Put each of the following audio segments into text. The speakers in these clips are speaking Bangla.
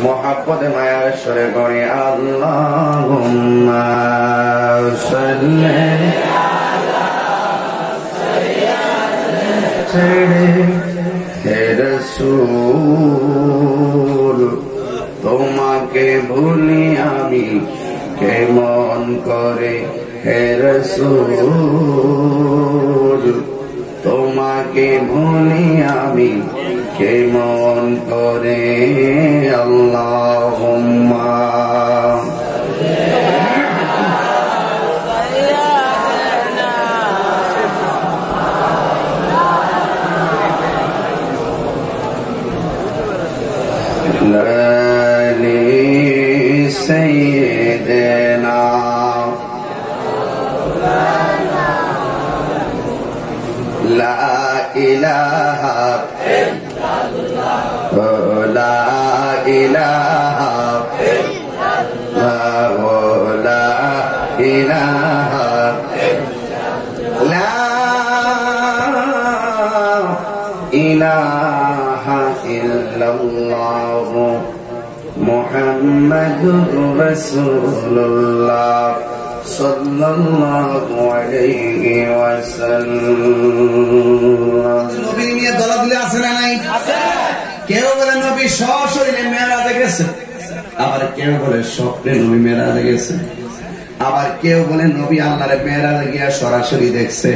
মোহাব্বত মায়ার সরে পড়ে আল্লাহুম্মা সাল্লি হে রাসূল তোমাকে ভুলি আমি কেমন করে হে রাসূল তোমাকে ভুলি আমি কেমন করে আল্লাহুম্মা سيدنا لا إله إلا الله لا إله إلا الله لا إله لا إله إلا الله মুহাম্মাদুর রাসূলুল্লাহ সাল্লাল্লাহু আলাইহি ওয়াসাল্লাম। নবী নিয়ে দলাদলি আছে না নাই? আছে। কেউ বলে নবী সশরীরে মেরাজে গেছে, আবার কেউ বলে স্বপ্নে নবী মেরাজে গেছে, আবার কেউ বলে নবী আল্লাহরে মেরাজে গিয়ে সরাসরি দেখছে,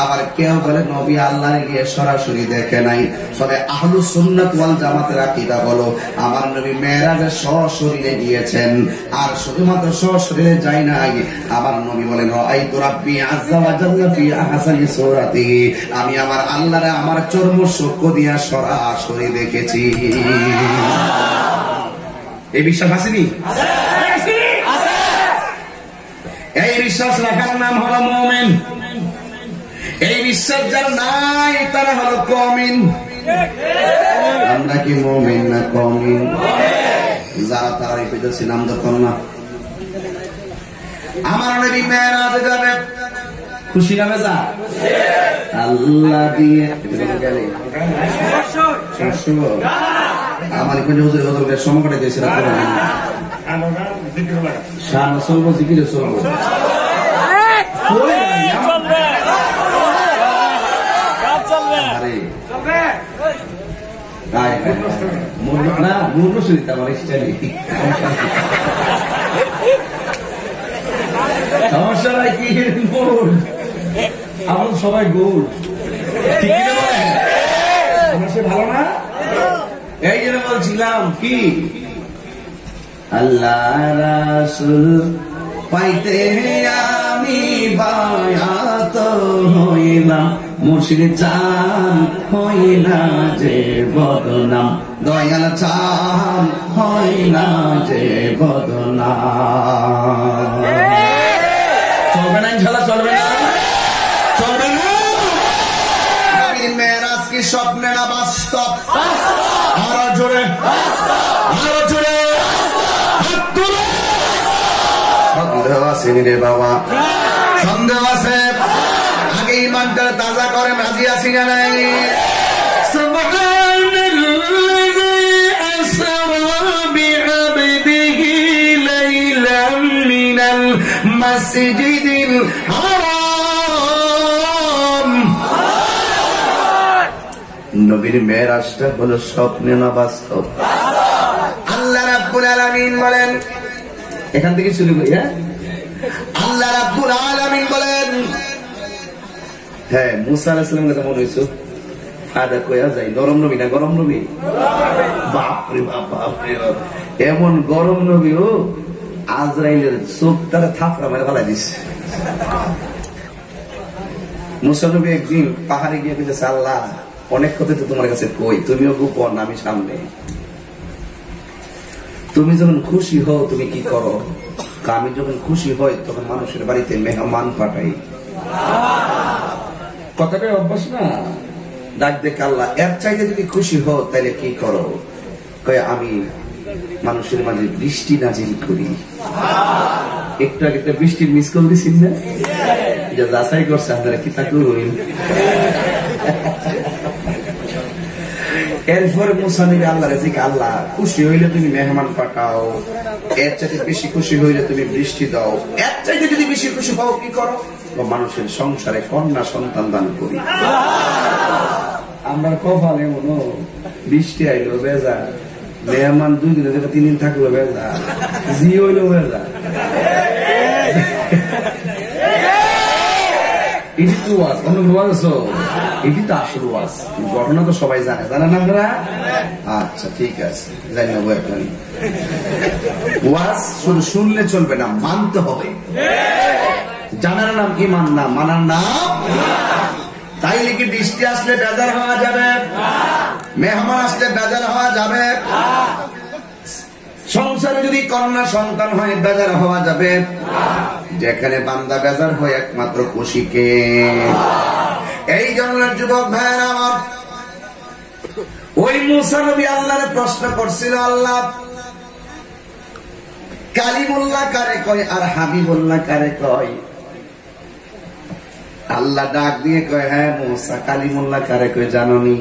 আবার কেউ বলে নবী আল্লাহরে গিয়ে সরাসরি দেখে নাই। তবে আহলুস সুন্নাত ওয়াল জামাতের আকীদা হলো আমার নবী মেরাজে সশরীরে গিয়েছেন, আর শুধুমাত্র সশরীরে যাই নাই, আমার নবী বলেন রাআইতু রাব্বি আযজা ওয়া জাল্লা ফি আহসানি সূরাতিহি, আমি আমার আল্লাহরে আমার চর্ম চক্ষু দিয়া সরাসরি দেখেছি। এই বিশ্বাস আসেনি? আছে আছে। এই বিশ্বাস রাখার নাম হলো মুমিন। এই বিশ্বাস যার নাই তারা হলো কওমিন। আমরা কি মুমিন না কওমিন? যারা তারা এই পেতেছি নাম দরকার না। আমার নবী মেরাজে যাবে, খুশি না বেজা? আল্লাহ দিয়ে আমার এখানে হুজুর হুজুরের সমকাটে দিয়েছিল শান চলবো জিকিরে চলবো সমস্যা নাই কি গোল আমার সবাই গোল ভালো না। এই জন্য বলছিলাম কি আল্লাহ রাসূল পাইতে আমি বায়াত হইলাম, মুর্শিদ চান হইলা যে বদনাম, দয়াল চান হইলা যে বদনাম। চলবে না ইনশাআল্লাহ? চলবে না? চলবে না? নবীর মেরাজ কি স্বপ্নে না বাস্তব? আরো জোরে, আরো জোরে। সন্দেহ আছে রে বাবা? সন্দেহ আছে? আগে ইমানটা তাজা করে রাজি আছি না নাই? সুবহানাল্লাযী আসরা বিআবদিহি লাইলাম মিনাল মাসজিদিল হারাম। নবীর মেরাজটা হলো স্বপ্নে না বাস্তব? আল্লাহ রাব্বুল আলামিন বলেন, এখান থেকে শুরু করি। হ্যাঁ, আল্লাহ রাব্বুল আলামিন বলেন, হ্যাঁ মুসা আলাইহিস সালাম কথা মনে হইছো? আদা কইয়া যাই নরম নবী না গরম নবী? বাপরে বাপ, বাপরে বাপ, এমন গরম নবী ও আজরাইলের চোখ তারা থাপড়া মেরে ফেলাই দিচ্ছে। মুসা নবী একদিন পাহাড়ে গিয়ে বলেছে, আল্লাহ অনেক কথা তো তোমার কাছে কই, তুমিও গোপন আমি সামনে, তুমি যখন খুশি হও তুমি কি করো? আমি যখন খুশি হই তখন মানুষের বাড়িতে মেহমান পাঠাই। কথাটা অভ্যাস না? ডাক দেখে আল্লাহ এর চাইতে যদি খুশি হও তাহলে কি করো? কয় আমি মানুষের মাঝে বৃষ্টি নাজিল করি। একটু আগে একটা বৃষ্টির মিস কল দিচ্ছেন না, যা যাচাই করছে আপনারা কি তা করবেন। এরপরে মুসা নবী আল্লাহ রেজিক, আল্লাহ খুশি হইলে তুমি মেহমান পাঠাও, এর চাইতে বেশি খুশি হইলে তুমি বৃষ্টি দাও, এর চাইতে যদি বেশি খুশি হও কি করো, মানুষের সংসারে কন্যা সন্তান দান করি। আমরা কপাল এমন বৃষ্টি আইলো বেজা, মেহমান 2 দিন থেকে 3 দিন থাকলো বেজা, জি হইলো বেজা। এটি তো ওয়াজ, অন্য ওয়াজ আছো, এটি তো আসল ওয়াজ, ঘটনা তো সবাই জানে, জানেন আপনারা? আচ্ছা ঠিক আছে, জানি না এখন ওয়াজ শুধু শুনলে চলবে না, মানতে হবে। জানার নাম ইমান না, মানার নাম। তাইলে কি বৃষ্টি আসলে বেজার হওয়া যাবে? মেহমান আসলে বেজার হওয়া যাবে? সংসারে যদি কন্যা সন্তান হয় বেজার হওয়া যাবে? যেখানে বান্দা বেজার হয় একমাত্র খুশিকে। এই জন্য যুবক ভাইয়েরা আমার, ওই মুসা নবী আল্লাহর প্রশ্ন করছিল, আল্লাহ কালিমুল্লাহ কারে কয় আর হাবিবুল্লাহ কারে কয়? আল্লাহ ডাক দিয়ে কয়, হ্যাঁ মুসা, কালিমুল্লাহ কারে কয় জাননি?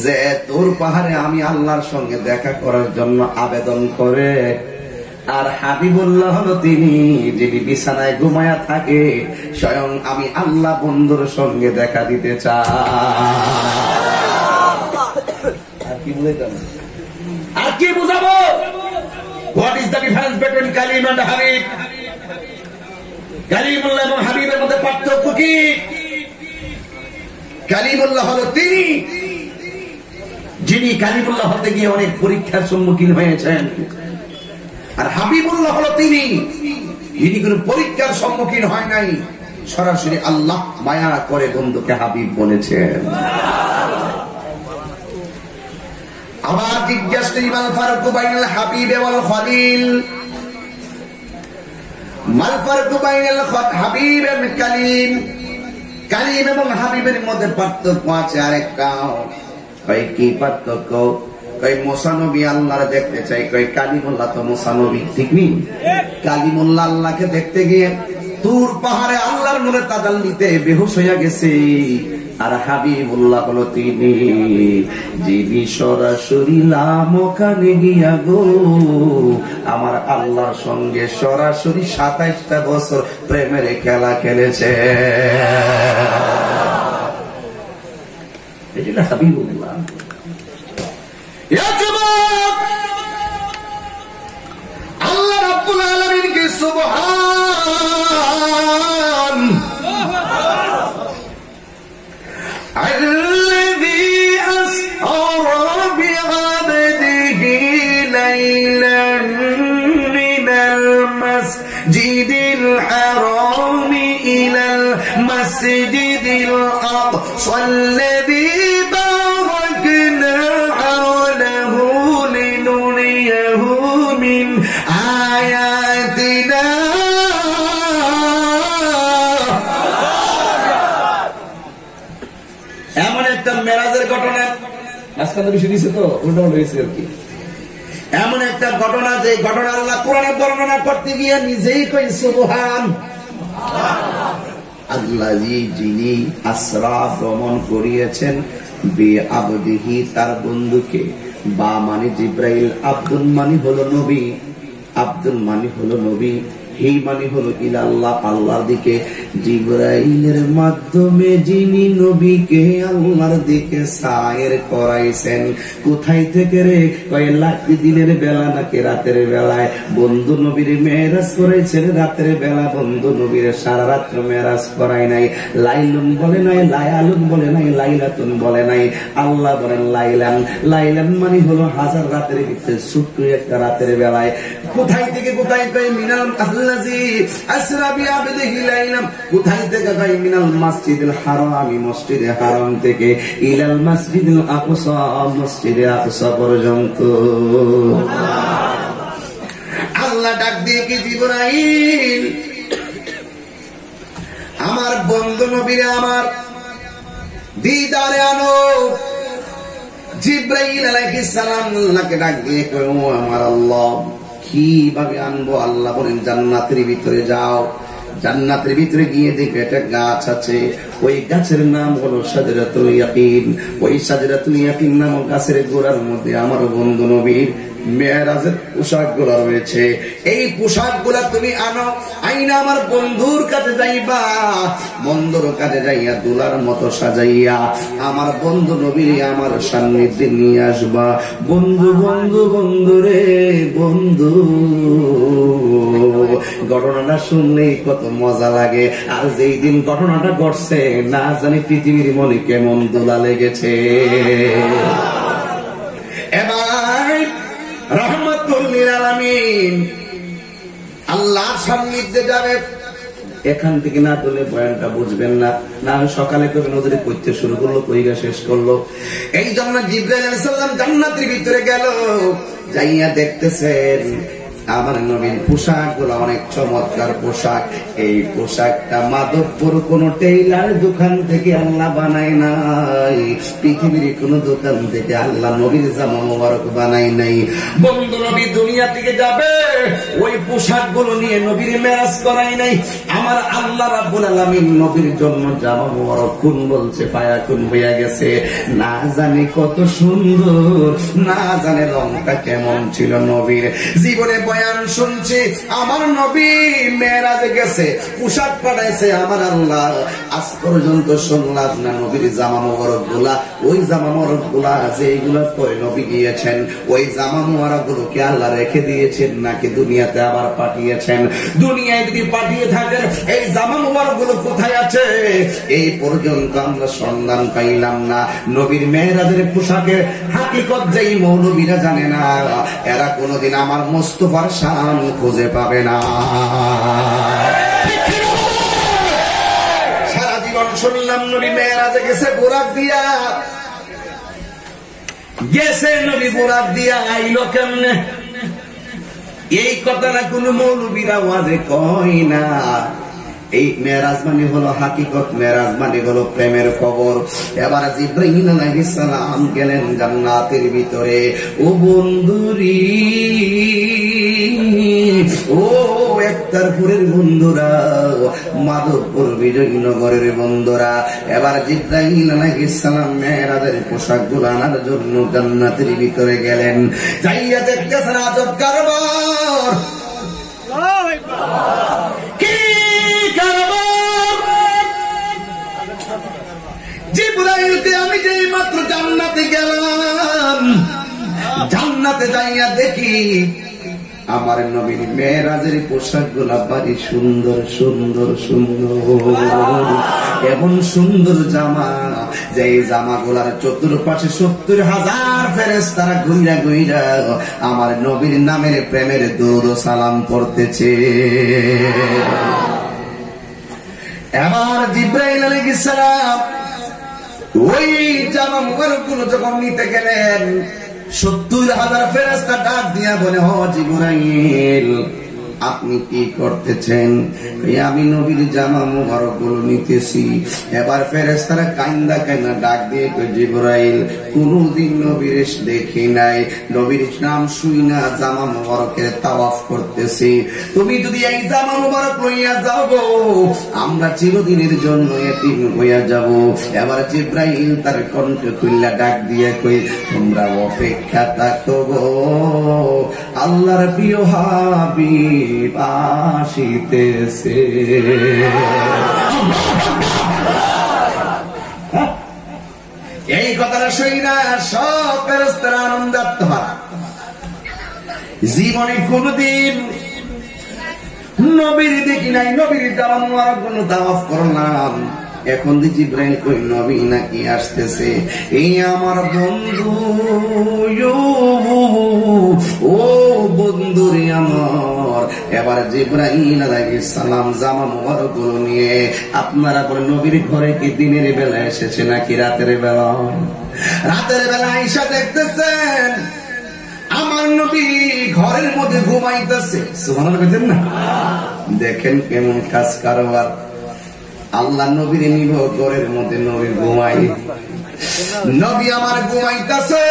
যে তোর পাহাড়ে আমি আল্লাহর সঙ্গে দেখা করার জন্য আবেদন করে, আর হাবিবুল্লাহ হলো তিনি যিনি বিছানায় ঘুমায়া থাকে, স্বয়ং আমি আল্লাহ বন্ধুর সঙ্গে দেখা দিতে চাই। আর কি বুঝাবো? What is the difference between Kalim and Habib? Kalimullah এবং হাবিবের মধ্যে পার্থক্য কি? কালিমুল্লাহ হলো তিনি যিনি কালিমুল্লাহ হতে গিয়ে অনেক পরীক্ষার সম্মুখীন হয়েছেন, আর হাবিবুল্লাহ হলো তিনি যিনি কোন পরীক্ষার সম্মুখীন হয় নাই, সরাসরি আল্লাহ মায়া করে বন্ধুকে হাবিব বলেছেন। আবার জিজ্ঞাসা করি, মাল ফারকু বাইনাল হাবিব ওয়াল খলিল? মাল ফারকু বাইনাল হাবিব ওয়াল কালিম? কালিম এবং হাবিবের মধ্যে পার্থক্য আছে আরেকটা। কই কি পার্থক্য? কই মুসা নবী আল্লাহর দেখতে চাই, কই কালিমুল্লাহ তো মুসা নবী, ঠিক নেই? কালিমুল্লাহ আল্লাহকে দেখতে গিয়ে তুর পাহাড়ে আল্লাহর নূরে তাজাল্লিতে বেহুশ হইয়া গেছে, আর হাবিবুল্লাহ হলো তিনি যিনি সরাসরি লামকানে গিয়া গো আমার আল্লাহর সঙ্গে সরাসরি 27টা বছর প্রেমের খেলা খেলেছে। এটা হাবিবুল্লাহ। আল্লাহ রাব্বুল আলামিনকে সুবহান الذي أسرى بعبده ليلا من المسجد الحرام إلى المسجد الأقصى الذي باركنا حوله لنريه من آياتنا। এমন একটা মেরাজের ঘটনা আজকাল বেশি দিয়েছে তো উল্টো হয়েছে আর কি। এমন একটা ঘটনা যে ঘটনা আল্লাহ কোরআনে বর্ণনা করতে গিয়ে নিজেই কই সুবহান। আল্লাহ যিনি আসরা ভ্রমণ করিয়েছেন বে আবদিহি তার বন্ধুকে, বা মানে জিব্রাইল, আব্দুল মানি হলো নবী, আব্দুল মানি হলো নবী, হি মানে হলো ইলাল্লাহ আল্লাহর দিকে। জিব্রাইলের মাধ্যমে যিনি নবীকে আল্লাহর দিকে সায়ের করাইছেন, কোথায় থেকে রে? কয়লা দিনের বেলা নাকি রাতের বেলায়? বন্ধু নবীর মেরাজ করাইছেন রাতের বেলা, বন্ধু নবীর সারা রাত্র মেরাজ করাই নাই। লাইলুন বলে নাই, লায়ালুন বলে নাই, লাইলাতুন বলে নাই, আল্লাহ বলেন লাইলান। লাইলান মানে হলো 1000 রাতের ভিতরে ছোট্ট একটা রাতের বেলায়। কোথায় থেকে কোথায়? কয় মিনাল আল্লাযী আসরা বিআবদিহি লাইলাম। কোথায় থেকে? কয় মিনাল মসজিদুল হারাম, মসজিদে হারাম থেকে ইলাল মসজিদুল আকসা, মসজিদে আকসা পর্যন্ত। আল্লাহ ডাক দিয়ে কি, জিবরাইল আমার বন্ধু নবীরে আমার দিদারে আনো। জিবরাইল আলাইহিস সালাম আল্লাহকে ডাক দিয়ে কয়, ও আমার আল্লাহ, কিভাবে আনবো? আল্লাহ বলেন জান্নাতের ভিতরে যাও। জান্নাতের ভিতরে গিয়ে দেখবে একটা গাছ আছে, ওই গাছের নাম হলো শাজরাতুল ইয়াকিন। ওই শাজরাতুল ইয়াকিন নামক গাছের গোড়ার মধ্যে আমার বন্ধু নবীর মেরাজের পোশাক গুলা রয়েছে। এই পোশাক গুলা তুমি আনো, আইনা আমার বন্ধুর কাছে যাইবা, বন্ধুর কাছে যাইয়া দুলার মতো সাজাইয়া আমার বন্ধু নবীর আমার সান্নিধ্যে নিয়ে আসবা। বন্ধু বন্ধু বন্ধু রে বন্ধু, ঘটনাটা শুনলেই কত মজা লাগে। আর যেই দিন ঘটনাটা ঘটছে না জানি পৃথিবীর মনে কেমন দোলা লেগেছে। এবার রহমাতুল লিল আলামিন আল্লাহর সান্নিধ্যে যাবে। এখান থেকে না তুলে বয়ানটা বুঝবেন না, না সকালে কবে নজরে করতে শুরু করলো, কইগা শেষ করলো। এই জন্য জিবরাইল আলাইহিস সালাম জান্নাতের ভিতরে গেল, যাইয়া দেখতেছেন আমার নবীর পোশাক গুলো অনেক চমৎকার পোশাক। এই পোশাকটা মাধবপুর কোন টেইলার দোকান থেকে আল্লাহ বানায় নাই, পৃথিবীর কোন দোকান থেকে আল্লাহ নবীর জামা মোবারক বানায় নাই। বন্ধু নবী দুনিয়া থেকে যাবে, ওই পোশাক গুলো নিয়ে নবীর মেরাজ করাই নাই। আমার আল্লাহ রাব্বুল আলামিন নবীর জন্য জামা মোবারক কোন বলছে পায়া কোন হইয়া গেছে। না জানি কত সুন্দর, না জানে রংটা কেমন ছিল নবীর। জীবনে বয়ান শুনছি আমার নবী মেরাজে গেছে, পোশাক পাঠাইছে আমার আল্লাহ, আজ পর্যন্ত শুনলাম না নবীর জামা মোবারক গুলা, ওই জামা মোবারক গুলা যেগুলা পরে নবী গিয়েছেন ওই জামা মোবারক গুলোকে আল্লাহ রেখে দিয়েছেন নাকি দুনিয়াতে আবার পাঠিয়েছেন। দুনিয়ায় যদি পাঠিয়ে থাকেন এই জামা মোবারক গুলো কোথায় আছে এই পর্যন্ত আমরা সন্ধান পাইলাম না। নবীর মেরাজের পোশাকের হাকিকত যেই মৌলবীরা জানে না, এরা কোনদিন আমার মুস্তাফার শান খুঁজে পাবে না। সারা জীবন শুনলাম নবী মেরাজে গেছে বোরাক দিয়া, গেছে নবী বোরাক দিয়া, আইলো কেমনে? এই কথাটা কোন মৌলবীরা ওয়াজে কয় না। এই মেরাজ মানে হলো হাকিকত, মেরাজ মানে হলো প্রেমের খবর। এবার জিবরাইল আলাইহিস সালাম গেলেন জান্নাতের ভিতরে। ও বন্ধুরি, ও একতারপুরের বন্ধুরা, মাধবপুর বিজয়নগরের বন্ধুরা, এবার জিবরাইল আলাইহিস সালাম মেরাজের পোশাকগুলো আনার জন্য জান্নাতের ভিতরে গেলেন। যাইয়া দেখতেছেন আজব কারবার। জিবরাইলকে আমি যেই মাত্র জান্নাতে গেলাম, জান্নাতে যাইয়া দেখি আমার নবীর মেরাজের পোশাক গুলা বাড়ি সুন্দর সুন্দর সুন্দর, এমন সুন্দর জামা যে জামা গুলার চতুর্পাশে 70,000 ফেরেশতারা ঘুইরা ঘুইরা আমার নবীর নামের প্রেমের দরুদ ও সালাম পড়তেছে। এবার জিবরাইল আলাইহিস সালাম ওই জামা মুবারক গুলো যখন নিতে গেলেন, 70,000 ফেরেশতা ডাক দিয়া বলে, হ জিবরাইল আপনি কি করতেছেন? আমি নবীর জামা মুবারক গুলো নিতেছি। এবার ফেরেশতারা কান্দা কান্দা ডাক দিয়ে কই, জিবরাইল কোনদিন নবীর দেখি নাই, নবীর নাম শুই না জামা মুবারকের তাওয়াফ করতেছি, তুমি যদি এই জামা মুবারক লইয়া যাও গো আমরা চিরদিনের জন্য এতিম হইয়া যাব। এবার জিবরাইল তার কণ্ঠ খুললা ডাক দিয়ে কই, তোমরা অপেক্ষা থাকো গো, আল্লাহর প্রিয় হাবিব আসিতেছে। এই কথাটা শুই না সব ফেরেশতারা আনন্দাত্মহারা। জীবনে কোনদিন নবীর দেখি নাই, নবীর জামা মুবারক গুলো তাওয়াফ করলাম, এখন জিবরাইল কই নবী নাকি আসতেছে। এই আমার বন্ধু, ও বন্ধুরে আমার। এবার জিবরাইল আলাইহিস সালাম জামা মুবারক গুলো নিয়ে, আপনারা বলেন নবীর ঘরে কি দিনের বেলা এসেছে নাকি রাতের বেলা? রাতের বেলা আয়েশা দেখতেছেন আমার নবী ঘরের মধ্যে ঘুমাইতেছে। সুবহানাল্লাহ বলেন না? দেখেন কেমন কাজ কারবার। আল্লাহ নবীর নিব ঘরের মধ্যে, নবী ঘুমাই, নবী আমার ঘুমাইতেছে।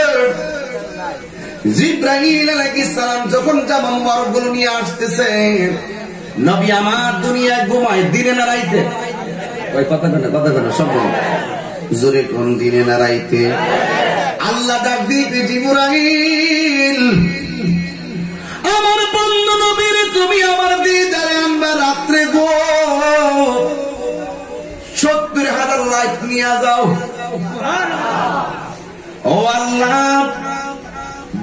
জিবরাইল আলাইহিস সালাম যখন জামা মুবারক গুলো নিয়ে আসতেছে, নবী আমার দুনিয়ায় ঘুমায়, দিনে না রাইতে? ওই কথা কেন সব জোরে কোন দিনে না রাইতে আল্লাহ ডাক দিতে জিবরাইল আমার বন্ধু নবীর তুমি আমার দিদারে আনবা রাত্রে গো 70,000 লাইট নিয়ে যাও। ও আল্লাহ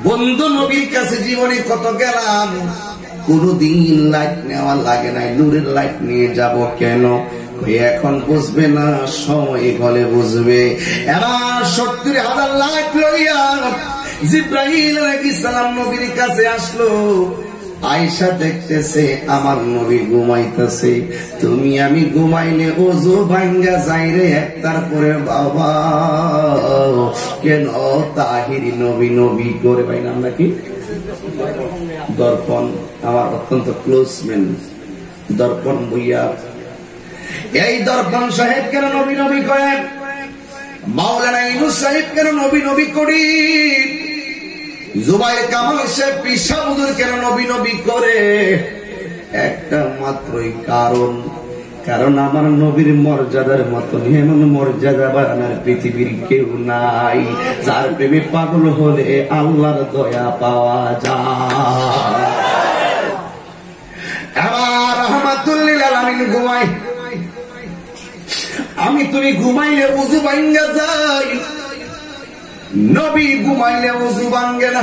বন্ধু নবীর কাছে জীবনে কত গেলাম কোনদিন লাইট নেওয়া লাগে নাই, নূরের লাইট নিয়ে যাব কেন? এখন বুঝবে না, সময় হলে বুঝবে। এবার 70,000 লাইট লইয়া জিবরাইল আলাইহিস সালাম নবীর কাছে আসলো। আয়েশা দেখতেছে আমার নবী ঘুমাইতেছে, তুমি আমি ঘুমাইলে ওযু ভাঙ্গা যাই রে একটার পরে বাবা। কেন? তাহিরি নবী নবী করে ভাই নাম নাকি দর্পণ, আমার অত্যন্ত ক্লোজ ফ্রেন্ড দর্পণ বইয়া। এই দর্পণ সাহেব কেন নবী নবী করেন? মাওলানা ইউনূস সাহেব কেন নবী নবী করি? জুবাইর কামাল সাহেব পিসা হুজুর কেন নবী নবী করে? একটা মাত্রই কারণ আমার নবীর মর্যাদার মতো এমন মর্যাদাবান আর পৃথিবীর কেউ নাই, যার প্রেমে পাগল হলে আল্লাহর দয়া পাওয়া যায়। এবার রাহমাতুল লিল আলামিন ঘুমায়, আমি তুমি ঘুমাইলে ওযু ভাঙ্গা যায়, নবী ঘুমাইলে ওযু ভাঙ্গে না।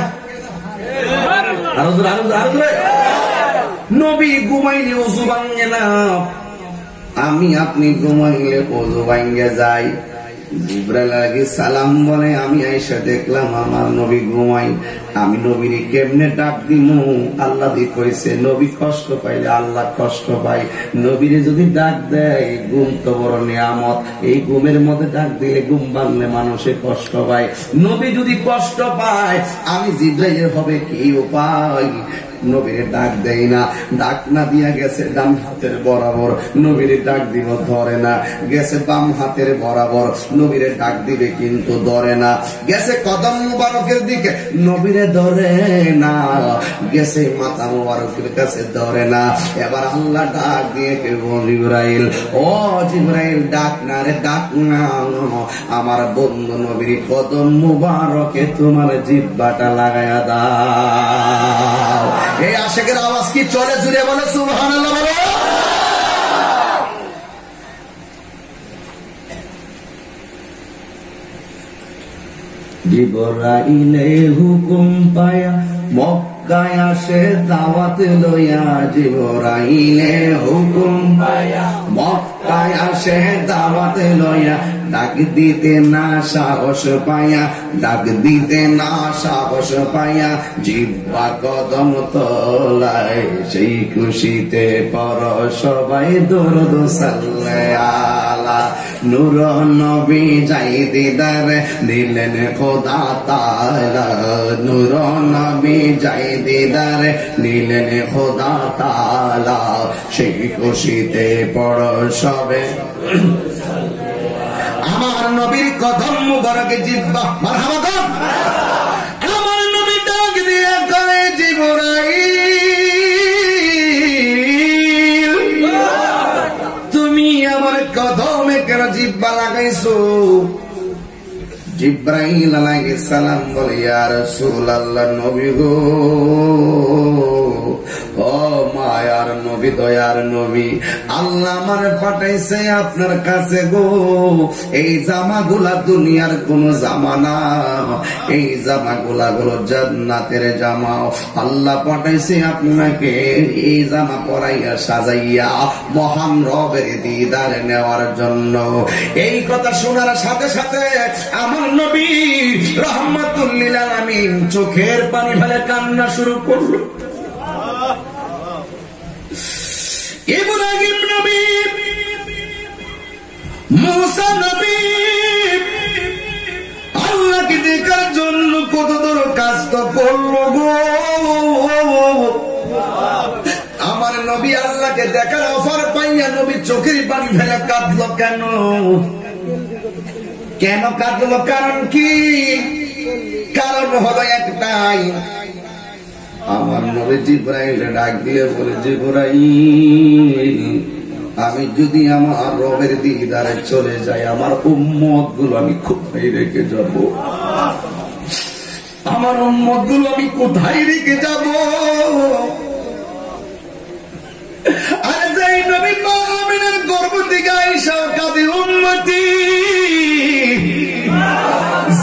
নবী ঘুমাইলে ওযু ভাঙ্গে না, আমি আপনি ঘুমাইলে ওযু ভাঙ্গে যায়। জিবরাইল আলাইহিস সালাম বলে আমি আয়েশা দেখলাম আমার নবী ঘুমাই, আমি নবীর কেমনে ডাক দিমু? আল্লাহ দি কইছে নবী কষ্ট পাইলে আল্লাহ কষ্ট পায়, নবীরে যদি ডাক দেয় ঘুম তো বড় নিয়ামত, এই ঘুমের মধ্যে ডাক দিলে ঘুম ভাঙলে মানুষে কষ্ট পায়। নবী যদি কষ্ট পায় আমি জিবরাইলের হবে কি উপায়? নবীরে ডাক দেয় না, ডাক না দিয়া গেছে ডান হাতের বরাবর, নবীরে ডাক দিব ধরে না, গেছে বাম হাতের বরাবর, নবীরে ডাক দিবে কিন্তু ধরে না, গেছে কদম মুবারকের দিকে, নবীরে ধরে না, গেছে মাথা মুবারকের কাছে ধরে না। এবার আল্লাহ ডাক দিয়ে জিবরাইল, ও জিবরাইল ডাক না রে ডাক না, আমার বন্ধু নবীর কদম মুবারকে তোমার জিহ্বাটা লাগায়া দাও। এই আশিকের আওয়াজ কি চলে জুড়ে বলে সুবহানাল্লাহ বলো। জিবরাইলে হুকুম পায়া মক্কায় আসে দাওয়াত লইয়া, জিবরাইলে হুকুম পায়া মক্কায় আসে দাওয়াত লইয়া, ডাক দিতে না সাহস পায়া, ডাক দিতে না সাহস পায়া, জিহ্বা কদম তলায়, সেই খুশিতে পর সবাই দরুদ সাল্লাল্লাহ। নূর নবী যাই দিদার দিলেন খোদা তাআলা, নূর নবী যাই দিদার দিলেন খোদা তাআলা, সেই খুশিতে পর সবে আমার নবীর কদম মুবারকে জিহ্বা মারহাবা। আমার নবী ডাক দিয়ে কয় জিবরাইল তুমি আমার কদমে কেন জিহ্বা লাগাইছো? জিবরাইল আলাইহিস সালাম বলে ইয়া রাসূলুল্লাহ নবী গো, ও মায়ার নবী দয়ার নবী, আল্লাহ আমার পাঠাইছে আপনার কাছে গো। এই জামাগুলা দুনিয়ার কোন জামা না, এই জামাগুলা হলো জান্নাতের জামা। আল্লাহ পাঠাইছে আপনাকে এই জামা পরাইয়া সাজাইয়া মহান রবের দিদার নেওয়ার জন্য। এই কথা শোনার সাথে সাথে আমার নবী রাহমাতুল লিল আলামিন চোখের পানি ফেলে কান্না শুরু করলো। ইব্রাহিম নবী, মুসা নবী আল্লাহকে দেখার জন্য কত দরখাস্ত করলো গো। আমার নবী আল্লাহকে দেখার অফার পাইয়া নবী চোখের পানি ফেলে কাঁদলো কেন? কেন কাঁদলো? কারণ কি? কারণ হলো একটাই, আমার নবী জিবরাইল ডাক দিয়ে বলে জিবরাইল আমি যদি আমার রবের দিদারে চলে যাই, আমার উম্মত গুলো আমি কোথায় রেখে যাব? আমার উম্মত গুলো আমি কোথায় রেখে যাব? আর যেই নবী মা আমিনার গর্ভ থেকে আয়েশা কাঁদে উম্মতি,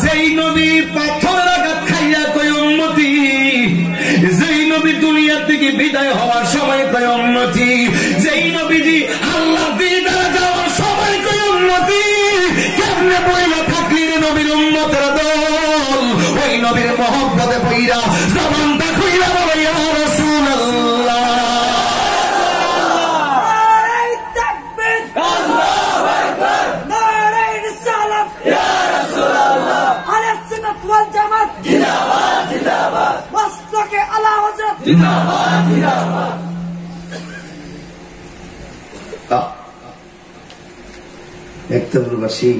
যেই নবী পাথর আঘাত খাইয়া কয় উম্মতি, যেই নবী দুনিয়া থেকে বিদায় হওয়ার সময় কয় উম্মতি, যেই নবীজি আল্লাহ দিদার যাওয়ার সময় কয় উম্মতি, কেমনে বইলা থাকলি রে নবীর উম্মতের দল? ওই নবীর মহব্বতে বইরা জবানটা খুইলা বলে ইয়া রাসূলুল্লাহ। একতাবুলবাসী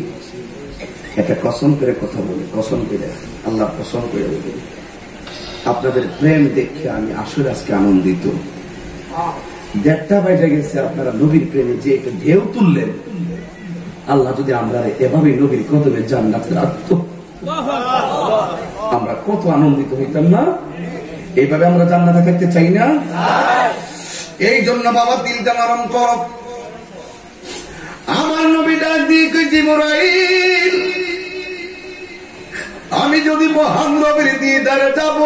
একটা কসম করে কথা বলি, কসম করে, আল্লাহ কসম করে বলি, আপনাদের প্রেম দেখে আমি আসলে আজকে আনন্দিত। 1:30 বেজে গেছে, আপনারা নবীর প্রেমে যে একটা ঢেউ তুললেন, আল্লাহ যদি আমরা এভাবে নবীর কদমে জান্নাতে রাখতো, আমরা কত আনন্দিত হইতাম না? এইভাবে আমরা জান্নাতে থাকতে চাই না? এই জন্য বাবা দিলটা নরম কর। আমার নবী ডাক দিয়ে জিবরাইল, আমি যদি মহান নবীর দিদারে যাব,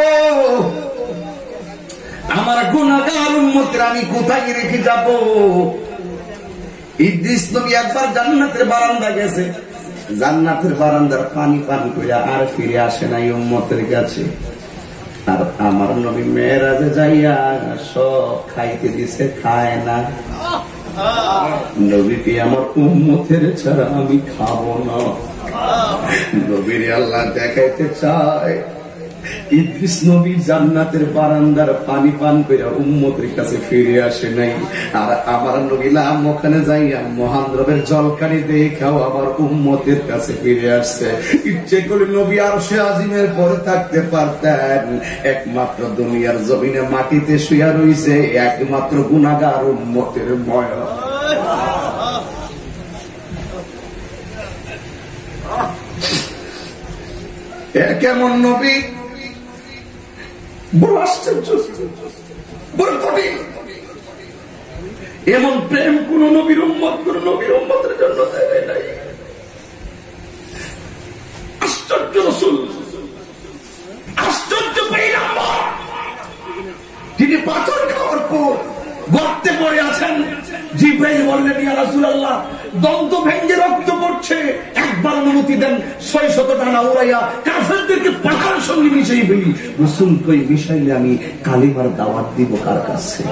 আমার গুনাহগার উম্মতকে আমি কোথায় রেখে যাব? ইদ্রিস নবী একবার জান্নাতের বারান্দা গেছে, জান্নাতের বারান্দার পানি পান করে আর ফিরে আসে নাই উম্মতের কাছে। আর আমার নবী মেরাজে যাইয়া সব খাইতে দিছে, খায় না। নবীকে আমার উম্মতের ছাড়া আমি খাবো না। নবীর আল্লাহ দেখাইতে চায়, ইদ্রিস নবী জান্নাতের বারান্দার পানি পান করে উম্মতের কাছে ফিরে আসে নাই। আর আমার নবী লাম ওখানে যাইয়া মহান রবের জলকানি দেখাও আমার উম্মতের কাছে ফিরে আসছে। ইচ্ছে করে নবী আরশে আজিমের পরে থাকতে পারতেন, একমাত্র দুনিয়ার জমিনে মাটিতে শুয়া রইছে একমাত্র গুনাহগার উম্মতের ময়। কেমন নবী, বড় আশ্চর্য, বড় কঠিন। এমন প্রেম কোন নবীর উম্মত কোন নবীর উম্মতের জন্য দেয় নাই। আশ্চর্য রাসূল, আশ্চর্য পয়গম্বর, তিনি পাথর খাওয়ার পর গর্তে পড়ে আছেন। জিবরাইল বললেন, ইয়া রাসূলুল্লাহ, দন্ত ভেঙে রক্ত পড়ছে, একবার অনুমতি দেন 600 টানা উড়াইয়া কাফেরদেরকে পাহাড়ের সঙ্গে মিশিয়ে ফেলি। রাসূল কই, মিশাইলে আমি কালিমার দাওয়াত দিব কার কাছে?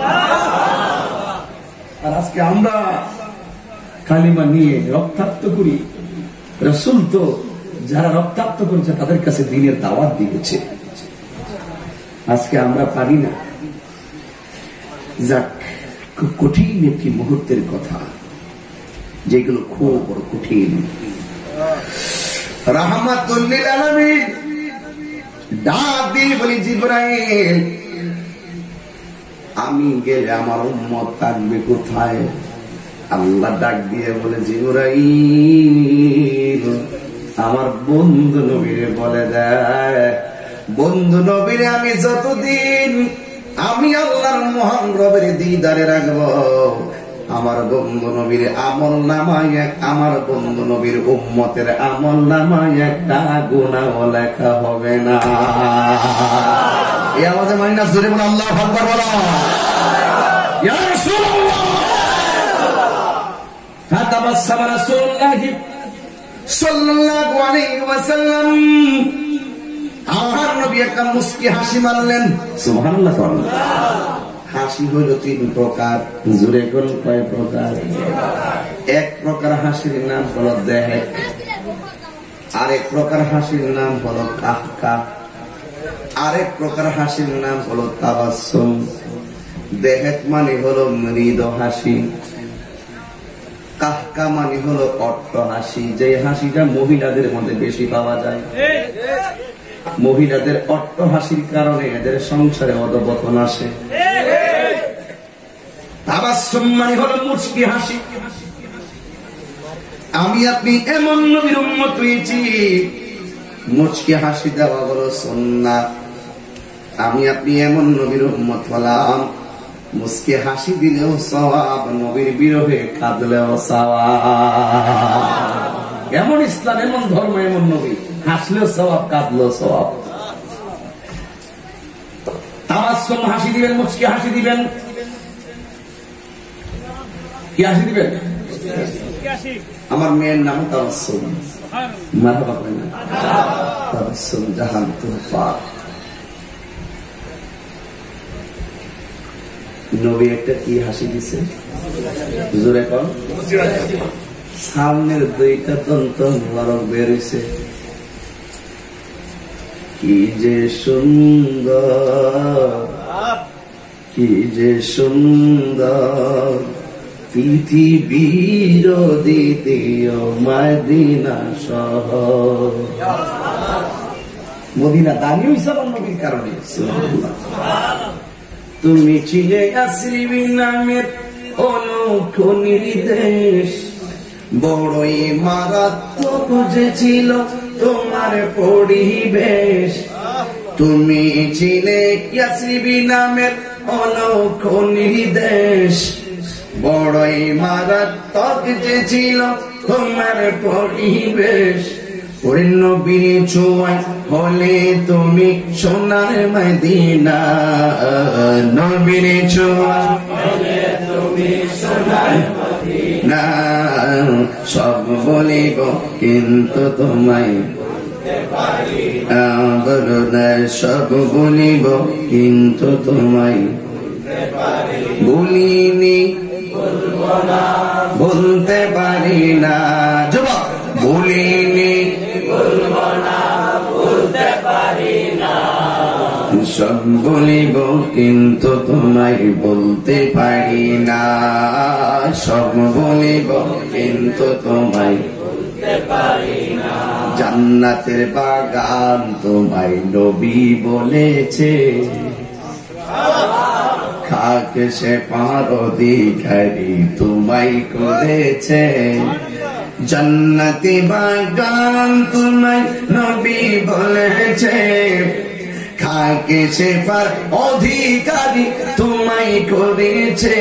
আর আজকে আমরা কালিমা নিয়ে রক্তাক্ত করি। রাসূল তো যারা রক্তাক্ত করেছে তাদের কাছে দ্বীনের দাওয়াত দিয়েছে। আজকে আমরা পারি না। যাক, খুব কঠিন একটি মুহূর্তের কথা, যেগুলো খুব বড় কঠিন। রাহমাতুল লিল আলামিন ডাক দিয়ে বলি, জিবরাইল, আমি গেলে আমার উম্মত থাকবে কোথায়? আল্লাহ ডাক দিয়ে বলে, জিবরাইল, আমার বন্ধু নবীরে বলে দেয়, বন্ধু নবীরে আমি যতদিন আমি আল্লাহর মহান রবের দিদারে রাখবো, আমার বন্ধু নবীর আমল নামায় আমার বন্ধু নবীর উম্মতের আমল নামায় একটা গুনাহ লেখা হবে না। এই আমাদের মাইনাস ধরে বলে আল্লাহু আকবার বলো। ইয়া রাসূলুল্লাহ, ফাতাবাসসামা রাসূলুল্লাহ সাল্লাল্লাহু আলাইহি ওয়াসাল্লাম, আমার নবী একটা মুস্কি হাসি মারলেন। সুবহানাল্লাহ। হাসি হইল 3 প্রকার। জুড়ে কোন কয় প্রকার? এক প্রকার হাসির নাম হলো দেহেক, আরেক প্রকার হাসির নাম হলো কাহকা, আরেক প্রকার হাসির নাম হলো তাবাসসুম। দেহেক মানে হলো মৃদু হাসি, কাহকা মানে হলো অট্ট হাসি, যে হাসিটা মহিলাদের মধ্যে বেশি পাওয়া যায়। মহিলাদের অট্ট হাসির কারণে এদের সংসারে অধঃপতন আসে। তাবাসসুম মানে হলো মুচকি হাসি। আমি আপনি এমন নবীর উম্মত হয়েছি, মুচকি হাসি দেওয়া হলো সুন্নাত। আমি আপনি এমন নবীর উম্মত হলাম, মুচকি হাসি দিলেও সওয়াব, নবীর বিরহে কাঁদলেও সওয়াব। এমন ইসলাম, এমন ধর্ম, এমন নবী, হাসলেও সওয়াব, কাঁদলেও সওয়াব। তাবাসসুম হাসি দিবেন, মুচকি হাসি দিবেন। কি হাসি দিবেন? আমার মেয়ের নাম তাবাসসুম। মারহাবা করেন না? তাবাসসুম জাহান তুফা। নবী একটা কি হাসি দিছে? জোরে কর। সামনের দুইটা দন্ত মোবারক বের হইছে। কি যে সুন্দর, কি যে সুন্দর পৃথিবীর দ্বিতীয় মদিনা শহর। মদিনা দামি হইছে আমার নবীর কারণে। তুমি ছিলে ইয়াসরিব নামের অনৌঠো নির্দেশ, বড়ই মারাত্মক যে ছিল তোমার পরিবেশ। তুমি ছিলে ইয়াসরিব নামের অনৌঠো নির্দেশ, বড়ই মারাত্মক যে ছিল তোমার পরিবেশ। ওরে নবীর ছোঁয়ায় হলে তুমি সোনার মদিনা, নবীর ছোঁয়ায় হলে তুমি সোনার মদিনা। সব বলিব কিন্তু তোমায় বলতে পারি না, বলো না সব বলিব কিন্তু তোমায় বলতে পারি। বলিনি বলবো না, বলতে পারি না। যুবক বলিনি বলবো না, বলতে পারি না। সব বলিব কিন্তু তোমায় বলতে পারি না, সব বলিব কিন্তু তোমায় বলতে পারি না। জান্নাতের বাগান তোমায় নবী বলেছে, খাক সে পার অধিকারী তোমায় করেছে। জান্নাতি বাগান তোমায় নবী বলেছে, খাকে সে পার অধিকারী তোমায় করেছে।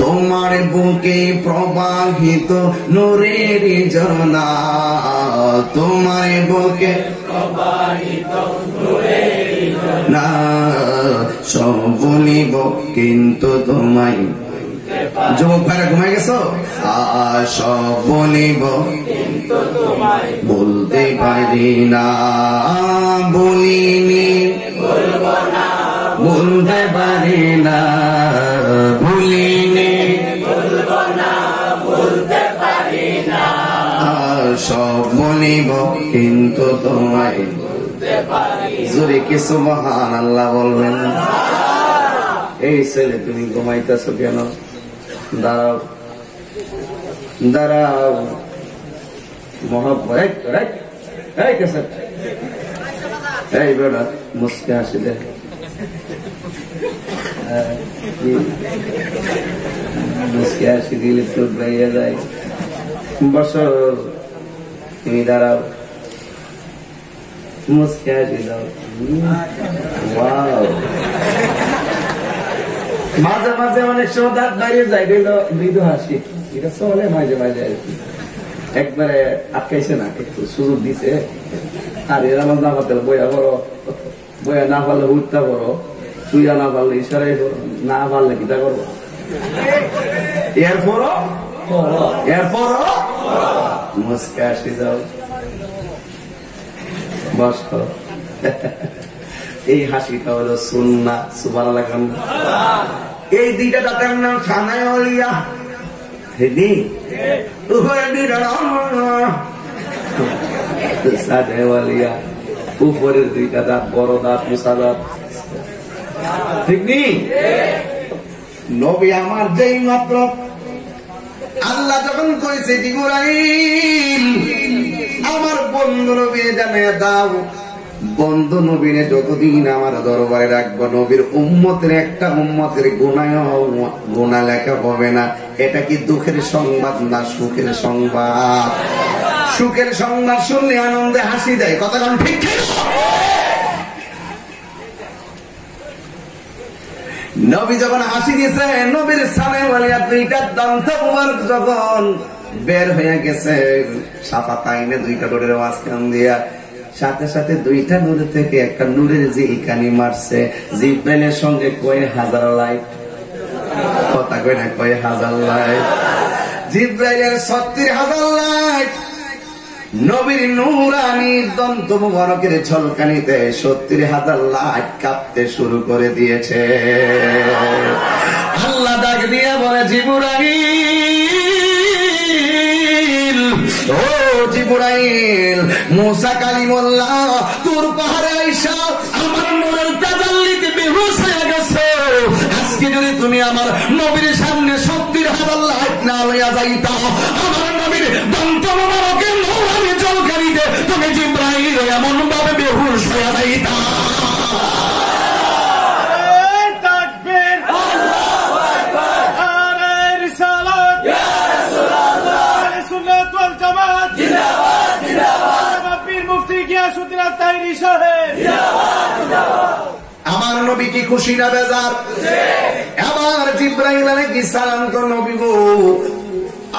তোমার বুকে প্রবাহিত নূরের ঝর্ণা, তোমার বুকে প্রবাহিত নূরের ঝর্ণা। সব বলিব কিন্তু তোমায়, যুবক ভাইরা ঘুমাই গেছো? সব বলিব কিন্তু তোমায় বলতে পারি না, বলিনি বলবো না, বলতে পারি না। বলিনি বলবো না, বলতে পারি না। সব বলিব কিন্তু তোমায় বলতে পারি। জোরে কি সুবহানাল্লাহ বলবেন? এই ছেলে তুমি ঘুমাইতেছো কেন? দাঁড়াও, দাঁড়াও। মহাব্বত এই বেড়া মুসকে হাসি দে, মুসকে হাসি দিলে তো গাইয়া যায়। বছর তুমি দাঁড়াও, মুসকে হাসি দাও। মাঝে মাঝে অনেক সময় দাঁত দাঁড়িয়ে যায়, মৃদু হাসি, এটা চলে মাঝে মাঝে আর কি। একবারে আটকাইছে না, একটু সুযোগ দিছে। আর এরা আমার না পারলে বইয়া করো, বইয়া না পারলে উঠতে করো, শুইয়া না পারলে ইশারাই করো, না পারলে কিটা করবো। এরপরও মুসকে হাসি দাও, বস করো। এই হাসিটা হলো সুন্নাহ। সুবহানাল্লাহ। এই দুইটা দাঁতের নাম সানায় অলিয়া, উপরের দুইটা দাঁত বড় দাঁত, মুসা দাঁত, ঠিক নি? নবী আমার যেই মাত্র আল্লাহ যখন কইছে জিবরাইল আমার বন্ধু নবী জানিয়ে দাও, বন্ধু নবীনে যতদিন আমার দরবারে রাখবো, নবীর উম্মতের একটা উম্মতের গুনাহ লেখা হবে না। এটা কি দুঃখের সংবাদ না সুখের সংবাদ? সুখের সংবাদ শুনলে আনন্দে হাসি দেয়, কথা কোন ঠিক ঠিক? নবী যখন হাসি দিয়েছে, নবীর সামনে ওয়ালিয়া দুইটা দন্ত মুবারক যখন বের হয়ে গেছে, সাফা তাইনে দুইটা ডোরের মাঝখান দিয়া, সাথে সাথে দুইটা নূর থেকে একটা নূরের জিলকানি মারছে। জিব্রাইলের সঙ্গে কয় হাজার লাইট, কথা কয় না, কয় হাজার লাইট। জিব্রাইলের 36,000 লাইট নবীর নূরানি দন্ত মুবারকের ঝলকানিতে 70,000 লাইট কাঁপতে শুরু করে দিয়েছে। আল্লাহ ডাক দিয়ে বলে, জিবরাইল, ও জিবরাইল, মুসা কালিমুল্লাহ তোর পাহাড়ে আইসা আমার নূরের তাজাল্লিতে বেহুশ হয়ে গেছে। আজকে যদি তুমি আমার নবীর সামনে 70,000 লাইট না লইয়া যাইতা, আমার নবীর দন্ত মুবারকের নূরানি ঝলকানিতে তুমি জিবরাইল এমন ভাবে বেহুশ হয়ে যাইতা। আমার নবী কি খুশি না বেজার? আমার জিবরাইল আলাইহিস সালাম তো নবী গো,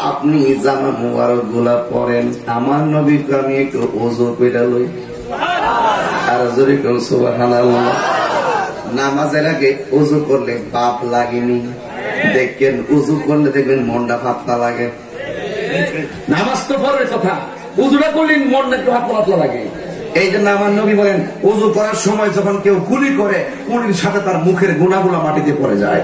আপনি জামা মুবারক গুলা পরেন, আমার নবীকে আমি একটু ওযু কইরা লই। আর জোরে কোন সুবহানাল্লাহ। নামাজের আগে ওযু করলে পাপ লাগেনি, দেখেন ওযু করলে দেখবেন মনটা পাতলা লাগে। নামাজ তো পরের কথা, ওযুটা করলে মনটা একটু পাতলা লাগে। এই জন্য আমার নবী বলেন, ওযু করার সময় যখন কেউ কুলি করে, কুলির সাথে তার মুখের গুনাহগুলো মাটিতে পড়ে যায়।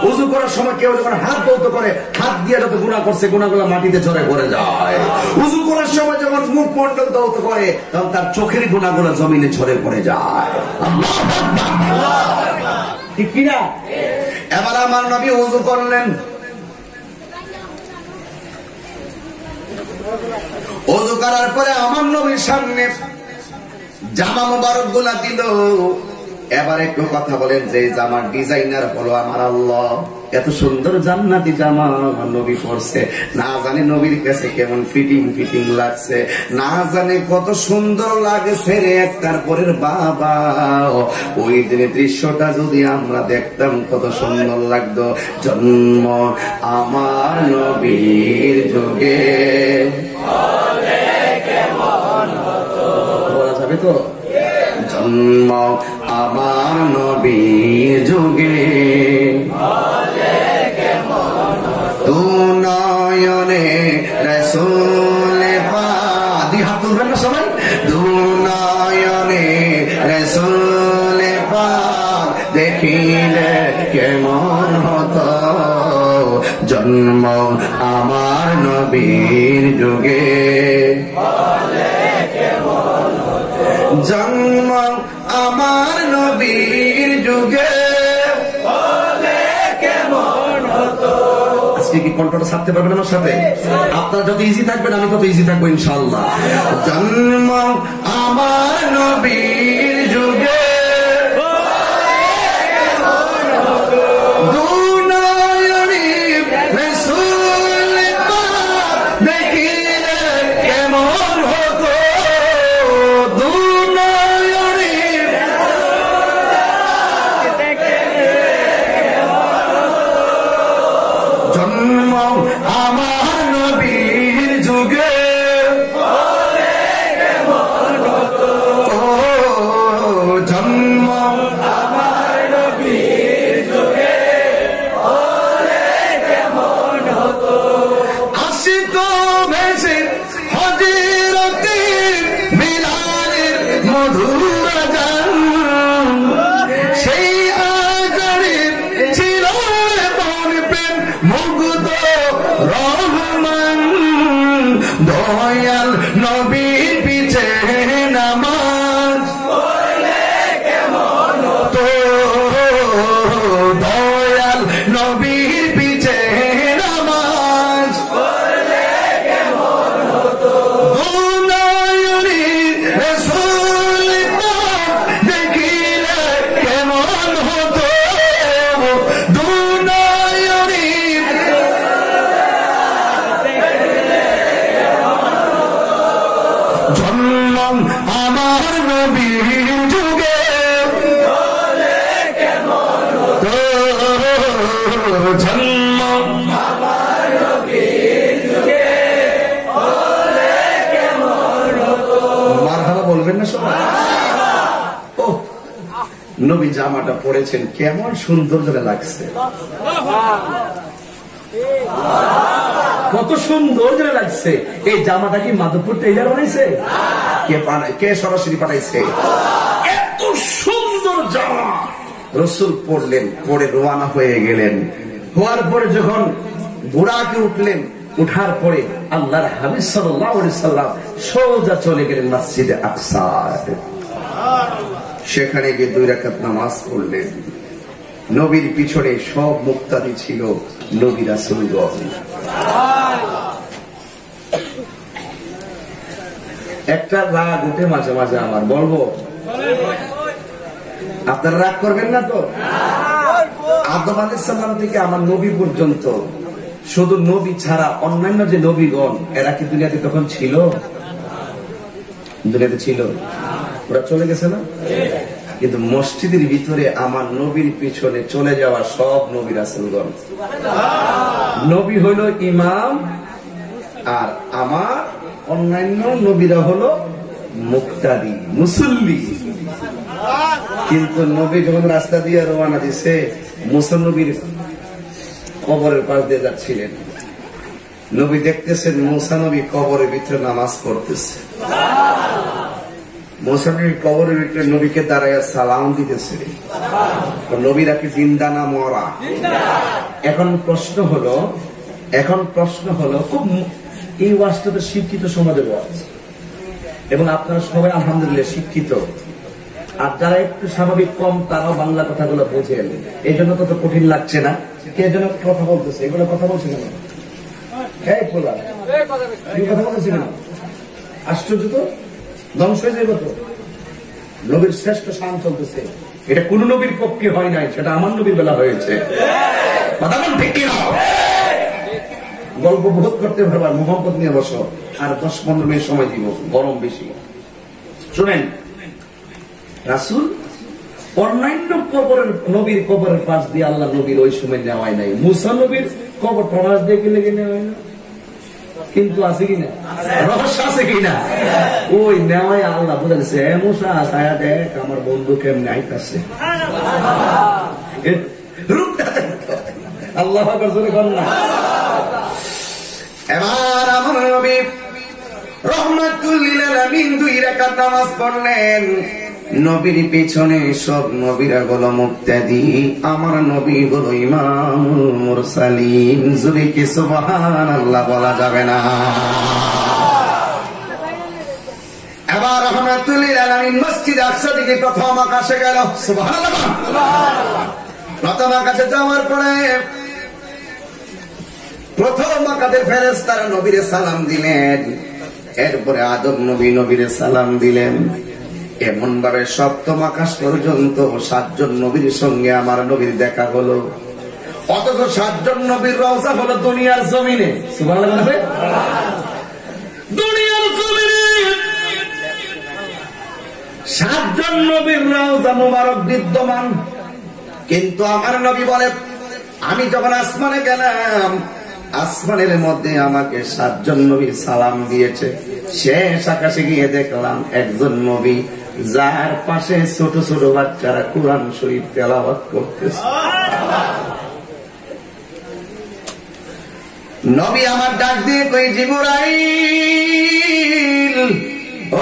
ওযু করার সময় কেউ যখন হাত ধৌত করে, হাত দিয়ে যত গুনাহ করছে গুনাহগুলো মাটিতে ঝরে পড়ে যায়। ওযু করার সময় যখন মুখ মন্ডল ধৌত করে, তখন তার চোখের গুনাহগুলো জমিনে ঝরে পড়ে যায়। আল্লাহু আকবার, ঠিক কি না? এবার আমার নবী ওযু করলেন, ওযু করার পরে আমার নবীর সামনে জামা মুবারক গুলা দিল। এবার একটু কথা বলেন, যে জামার ডিজাইনার হলো আমার আল্লাহ। এত সুন্দর জান্নাতি জামা আমার নবী পরছে, না জানে নবীর কাছে কেমন ফিটিং ফিটিং লাগছে, না জানে কত সুন্দর লাগছে রে একটার পরের বাবা। ওই দিনের দৃশ্যটা যদি আমরা দেখতাম কত সুন্দর লাগতো। জন্ম আমার নবীর যুগে বলা যাবে তো, জন্ম আমার নবীর যুগে তু নয়নে রাসূল পাক, দুই হাত তুলবেন না সবাই, দু নয়নে রাসূল পাক দেখিলে কেমন হতো। জন্ম আমার নবীর যুগে, জন্ম আমার নবীর যুগে কেমন হতো। আজকে কি কণ্ঠটা ছাড়তে পারবেন আমার সাথে? আপনারা যত ইজি থাকবেন আমি তত ইজি থাকবো ইনশাআল্লাহ। জন্ম আমার নবীর যুগে দয়াল নবীর পিছে নামাজ পড়লে কেমন হতো, দয়াল নবীর পিছে নামাজ পড়লে কেমন হতো। দুনয়নি রাসূল আমার নবীর যুগে জন্ম মারহাবা বলবেন না সবাই? ও নবী জামাটা পরেছেন কেমন সুন্দর করে লাগছে, কত সুন্দর করে লাগছে। এই জামাটা কি মাধবপুর টেইলার বানাইছে? কে সরাসরি পাঠাইছে? এত সুন্দর জামা রাসূল পরলেন, পরে রওনা হয়ে গেলেন। হওয়ার পরে যখন বুরাকে উঠলেন, উঠার পরে আল্লাহর হাবিব সাল্লাল্লাহু আলাইহি সাল্লাম সোজা চলে গেলেন মসজিদে আকসা। সেখানে গিয়ে 2 রাকাত নামাজ পড়লেন। নবীর পিছনে সব মুক্তাদি ছিল নবী রাসূলগণ। একটা রাগ উঠে মাঝে মাঝে আমার, বলবো আপনারা রাগ করবেন না তো? আদম আলাইহিস সালাম থেকে আমার নবী পর্যন্ত শুধু নবী ছাড়া অন্যান্য যে নবীগণ এরা কি দুনিয়াতে তখন ছিল? দুনিয়াতে ছিল? ওরা চলে গেছে না? কিন্তু মসজিদের ভিতরে আমার নবীর পিছনে চলে যাওয়া সব নবী রাসূলগণ। নবী হইল ইমাম আর আমার অন্যান্য নবীরা হলো মুক্তাদি, মুসল্লি। কিন্তু নবী যখন রাস্তা দিয়ে রওনা দিছে, মুসা নবীর কবরের পাশ দিয়ে যাচ্ছিলেন। নবী দেখতেছেন মুসা নবী কবরের ভিতরে নামাজ পড়তেছে। মুসা নবী কবরের ভিতরে নবীকে দাঁড়ায় সালাম দিতেছে। নবীরা কি জিন্দা না মরা? এখন প্রশ্ন হলো খুব এই ওয়াজটা তো শিক্ষিত সমাজের ওয়াজ, এবং আপনারা সবাই আলহামদুলিল্লাহ শিক্ষিত। আর যারা একটু স্বাভাবিক কম তারাও বাংলা কথাগুলো বোঝেন, এই জন্য তত কঠিন লাগছে না। কে যেন কথা বলতেছে, এগুলো কথা বলছে কেন? কথা বলতেছি কেন? আশ্চর্য তো, ধ্বংস হয়ে যাবে তো। নবীর শ্রেষ্ঠ শান চলতেছে, এটা কোন নবীর পক্ষে হয় নাই, সেটা আমার নবীর বেলা হয়েছে। গল্প বহুত করতে পারবা, মোহাম্মদ নিয়ে বসো, আর 10-15 মিনিট সময় দিব, গরম বেশি। শুনেন, রাসূল অন্যান্য কবরের নবীর কবরের পাশ দিয়ে আল্লাহ নবীর ওই সময় নেওয়াই নাই। মুসা নবীর কবর প্রবাস দিয়ে গেলে নেওয়াই না, কিন্তু আছে কিনা রহস্য আছে কিনা? ওই নেওয়াই আল্লাহ বুঝাচ্ছে, মুসা ছায়া দেখ আমার বন্ধু কেমনে আইতাছে। আল্লাহ না। এবার আমার নবী রহমাতুল লিল আলামিন 2 রাকাত নামাজ পড়লেন। নবীর পিছনে সব নবীরা হলো মুক্তাদি, আমার নবী হলো ইমামুল মুরসালিন। জোরে কি সুবহানাল্লাহ বলা যাবে না? এবার রহমাতুল লিল আলামিন মসজিদ আকসা থেকে প্রথম আকাশে গেল। সুবহানাল্লাহ। প্রথম আকাশে যাওয়ার পরে প্রথম আকাশের ফেরেশতারা নবীরে সালাম দিলেন। এরপরে আদম নবী নবীরে সালাম দিলেন। এমন ভাবে সপ্তম আকাশ পর্যন্ত 7 জন নবীর সঙ্গে আমার নবীর দেখা হলো। অথচ 7 জন নবীর রওজা হলো দুনিয়ার জমিনে। সুবহানাল্লাহ। দুনিয়ার জমিনে 7 জন নবীর রওজা মুবারক বিদ্যমান। কিন্তু আমার নবী বলে, আমি যখন আসমানে গেলাম, আসমানের মধ্যে আমাকে 7 জন নবী সালাম দিয়েছে। শেষ আকাশে গিয়ে দেখলাম একজন নবী, যার পাশে ছোট ছোট বাচ্চারা কুরআন শরীফ তেলাওয়াত করতেছে। নবী আমার ডাক দিয়ে কই, জিবরাইল,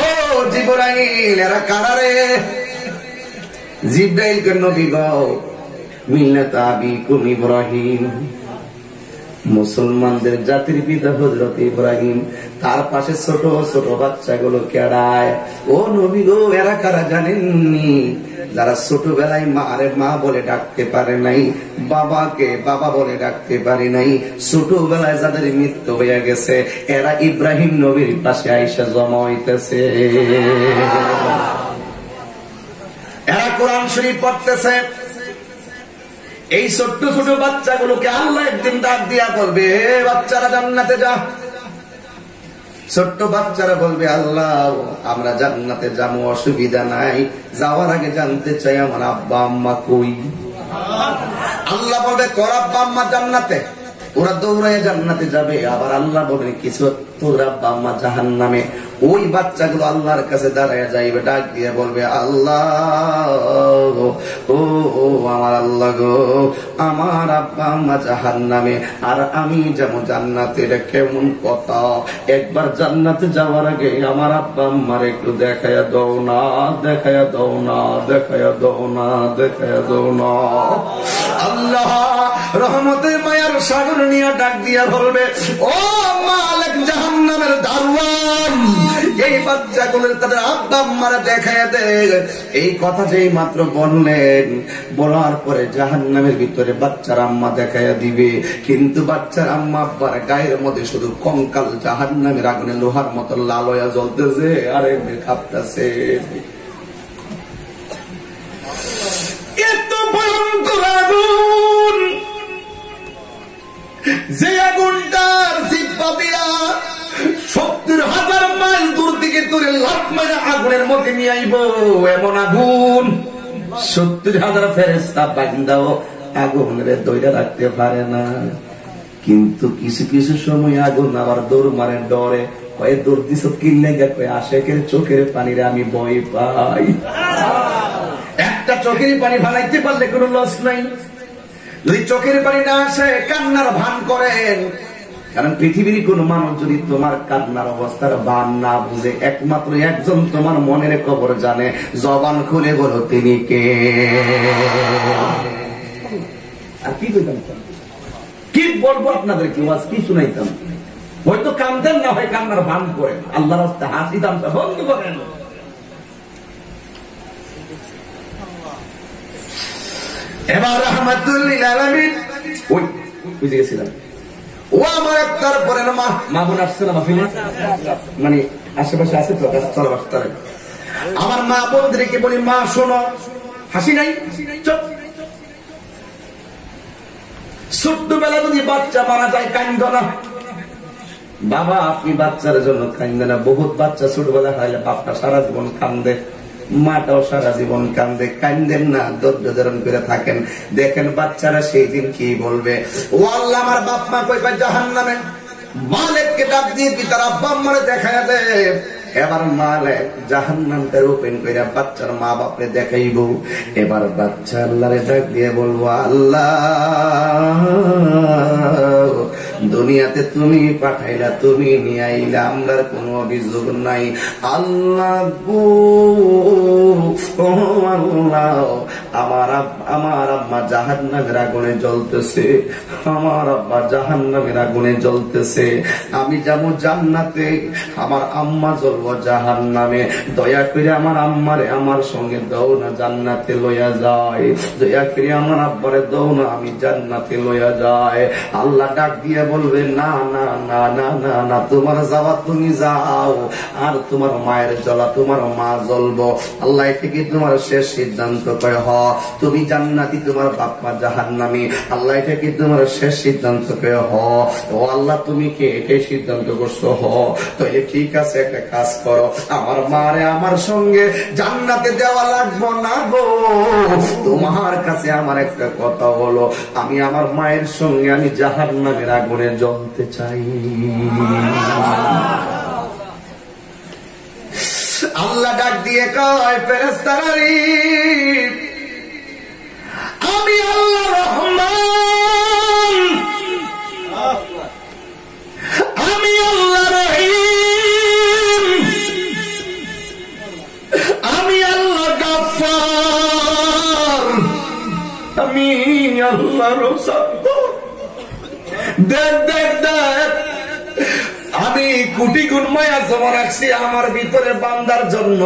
ও জিবরাইল, এরা কারা রে? জিবরাইল কে নবী গো, মিল্লাত আবিকুম ইব্রাহিম, মুসলমানদের জাতির পিতা হযরত ইব্রাহিম, তার পাশে ছোট ছোট বাচ্চাগুলো কেড়ায়। ও নবী গো, এরা কারা জানেননি? যারা ছোটবেলায় মারে মা বলে ডাকতে পারে নাই, বাবাকে বাবা বলে ডাকতে পারে নাই, ছোটবেলায় যাদের মৃত্যু হয়ে গেছে, এরা ইব্রাহিম নবীর পাশে আইসা জমা হইতেছে। এরা কোরআন শরীফ পড়তেছে। এই ছোট্ট ছোট বাচ্চাগুলোকে আল্লাহ একদিন ডাক দিয়া বলবে, বাচ্চারা জান্নাতে যা। ছোট্ট বাচ্চারা বলবে আল্লাহ আমরা জান্নাতে যাবো, অসুবিধা নাই, যাওয়ার আগে জানতে চাই আমার আব্বা আম্মা কই। আল্লাহ বলবে তোর আব্বা আম্মা জান্নাতে, ওরা দৌড়ায় জান্নাতে যাবে। আবার আল্লাহ বলবেন কিছু তোর আব্বা আম্মা জাহান্নামে। ওই বাচ্চাগুলো আল্লাহর কাছে দাঁড়ায় যাইবে, ডাক দিয়ে বলবে আল্লাহ ও আমার আল্লাহ গো, আমার আব্বা আম্মা জাহান্নামে আর আমি যেমন জান্নাতে। এটা কেমন কথা? একবার জান্নাতে যাওয়ার আগে আমার আব্বা আম্মার একটু দেখাইয়া দাও না, দেখাইয়া দাও না, দেখাইয়া দাও না, দেখাইয়া দাও না। আল্লাহ রহমতের মায়ার সাগর নিয়ে ডাক দিয়া বলবে ও মালিক জাহান্নামের দারওয়ান, এই বাচ্চাগুলোর তাদের আব্বা আম্মারা দেখাইয়া দে। এই কথা যেই মাত্র বললেন, বলার পরে জাহান্নামের ভিতরে বাচ্চার আম্মা দেখাইয়া দিবে, কিন্তু বাচ্চার আম্মা আব্বার গায়ের মধ্যে শুধু কঙ্কাল জাহান্নামের আগুনে লোহার মতো লাল হইয়া জ্বলতেছে আর এমনি কাঁপতেছে। এত ভয়ঙ্কর আগুন, যে আগুনটার জিহ্বা দিয়া 70,000 মাইল দূর থেকে তোরে লাফ মেরে আগুনের মধ্যে নিয়ে আইব, এমন আগুন 70,000 ফেরেশতা বান্দাও আগুনের দইরা রাখতে পারে না। কিন্তু কিছু কিছু সময় আগুন আবার দৌড় মারে ডরে, কয়ে দৌড় দিস কিনলে গেছে আশেকের চোখের পানিরে আমি ভয় পাই। একটা চোখের পানি ফালাইতে পারলে কোনো লস নাই, যদি চোখের পানি না আসে কান্নার ভান করেন। কারণ পৃথিবীর কোন মানুষ যদি তোমার কান্নার অবস্থার ভান না বুঝে, একমাত্র একজন তোমার মনের খবর জানে, জবান খুলে বলো তিনি কে। আর কি বলতাম, কি বলবো আপনাদের, কি আজ কি শুনাইতাম? হয়তো কান্দেন না হয় কান্নার ভান করেন, আল্লাহর রাস্তায় হাসি তামসা বন্ধ করেন। এবার রাহমাতুল লিল আলামিন ওই বুঝে গেছিলাম। ও আমার তারপরে না মা বোন আসছে না মাফিল, মানে আশেপাশে আছে তো চলো বাস্তারে। আমার মা বোনদেরকে বলি মা শোনো, হাসি নাই চুপ। ছোট্টবেলা যদি বাচ্চা মারা যায় কান্দ না বাবা, আপনি বাচ্চার জন্য কান্দে না। বহুত বাচ্চা ছোটবেলা হারাইলে বাপটা সারা জীবন কান্দে, মাটাও সারা জীবন কান্দে। কান্দেন না, ধৈর্য ধারণ করে থাকেন। দেখেন বাচ্চারা সেই দিন কি বলবে, ও আল্লাহ আমার বাপ মা কই জাহান্নামে। মালিককে ডাক দিয়ে কি তার আব্বা আম্মারে দেখায় দে। এবার মালিক জাহান্নামটা ওপেন করে বাচ্চার মা বাপরে দেখাইব। এবার বাচ্চা আল্লাহরে ডাক দিয়ে বলবো আল্লাহ দুনিয়াতে তুমি পাঠাইলা, তুমি নিয়ে আইলা, আমরার কোনো অভিযোগ নাই। আল্লাহ গো আল্লাহ আমার আব্বা জাহান্নামের আগুনে জ্বলতেছে, আমার আব্বা জাহান্নামের আগুনে জ্বলতেছে। আমি যাবো জান্নাতে, আমার আম্মা জ্বলবো জাহান্নামে। দয়া করে আমার আম্মারে আমার সঙ্গে দাও না, জান্নাতে লইয়া যায়। দয়া করে আমার আব্বারে দাও না, আমি জান্নাতে লইয়া যায়। আল্লাহ ডাক দিয়ে বলবে না না না না না না, তোমার যাওয়া তুমি যাও, আর তোমার মায়ের জ্বলা তোমার মা জ্বলবো। আল্লাহ থেকে তোমার শেষ সিদ্ধান্ত করে হ তুমি জান্নাতি, তোমার বাপ মা জাহান্নামী। আল্লাহ থেকে তোমার শেষ সিদ্ধান্ত করে হ। ও আল্লাহ তুমি কে এটাই সিদ্ধান্ত করছো, হ তাহলে ঠিক আছে, একটা কাজ করো, আমার মারে আমার সঙ্গে জান্নাতে দেওয়া লাগবো না গো। তোমার কাছে আমার একটা কথা হলো, আমি আমার মায়ের সঙ্গে আমি জাহান্নামের আগুনে জ্বলতে চাই। আল্লাহ ডাক দিয়ে কয় ফেরেশতারা রে, আমি আল্লাহ রহমান, আমি আল্লাহ রহিম, আমি আল্লাহ গাফফার, আমি আল্লাহ রসাত্তর। দেখ দেখ দেখ, আমি কোটি গুণ মায়া জমা রাখছি আমার ভিতরে বান্দার জন্য।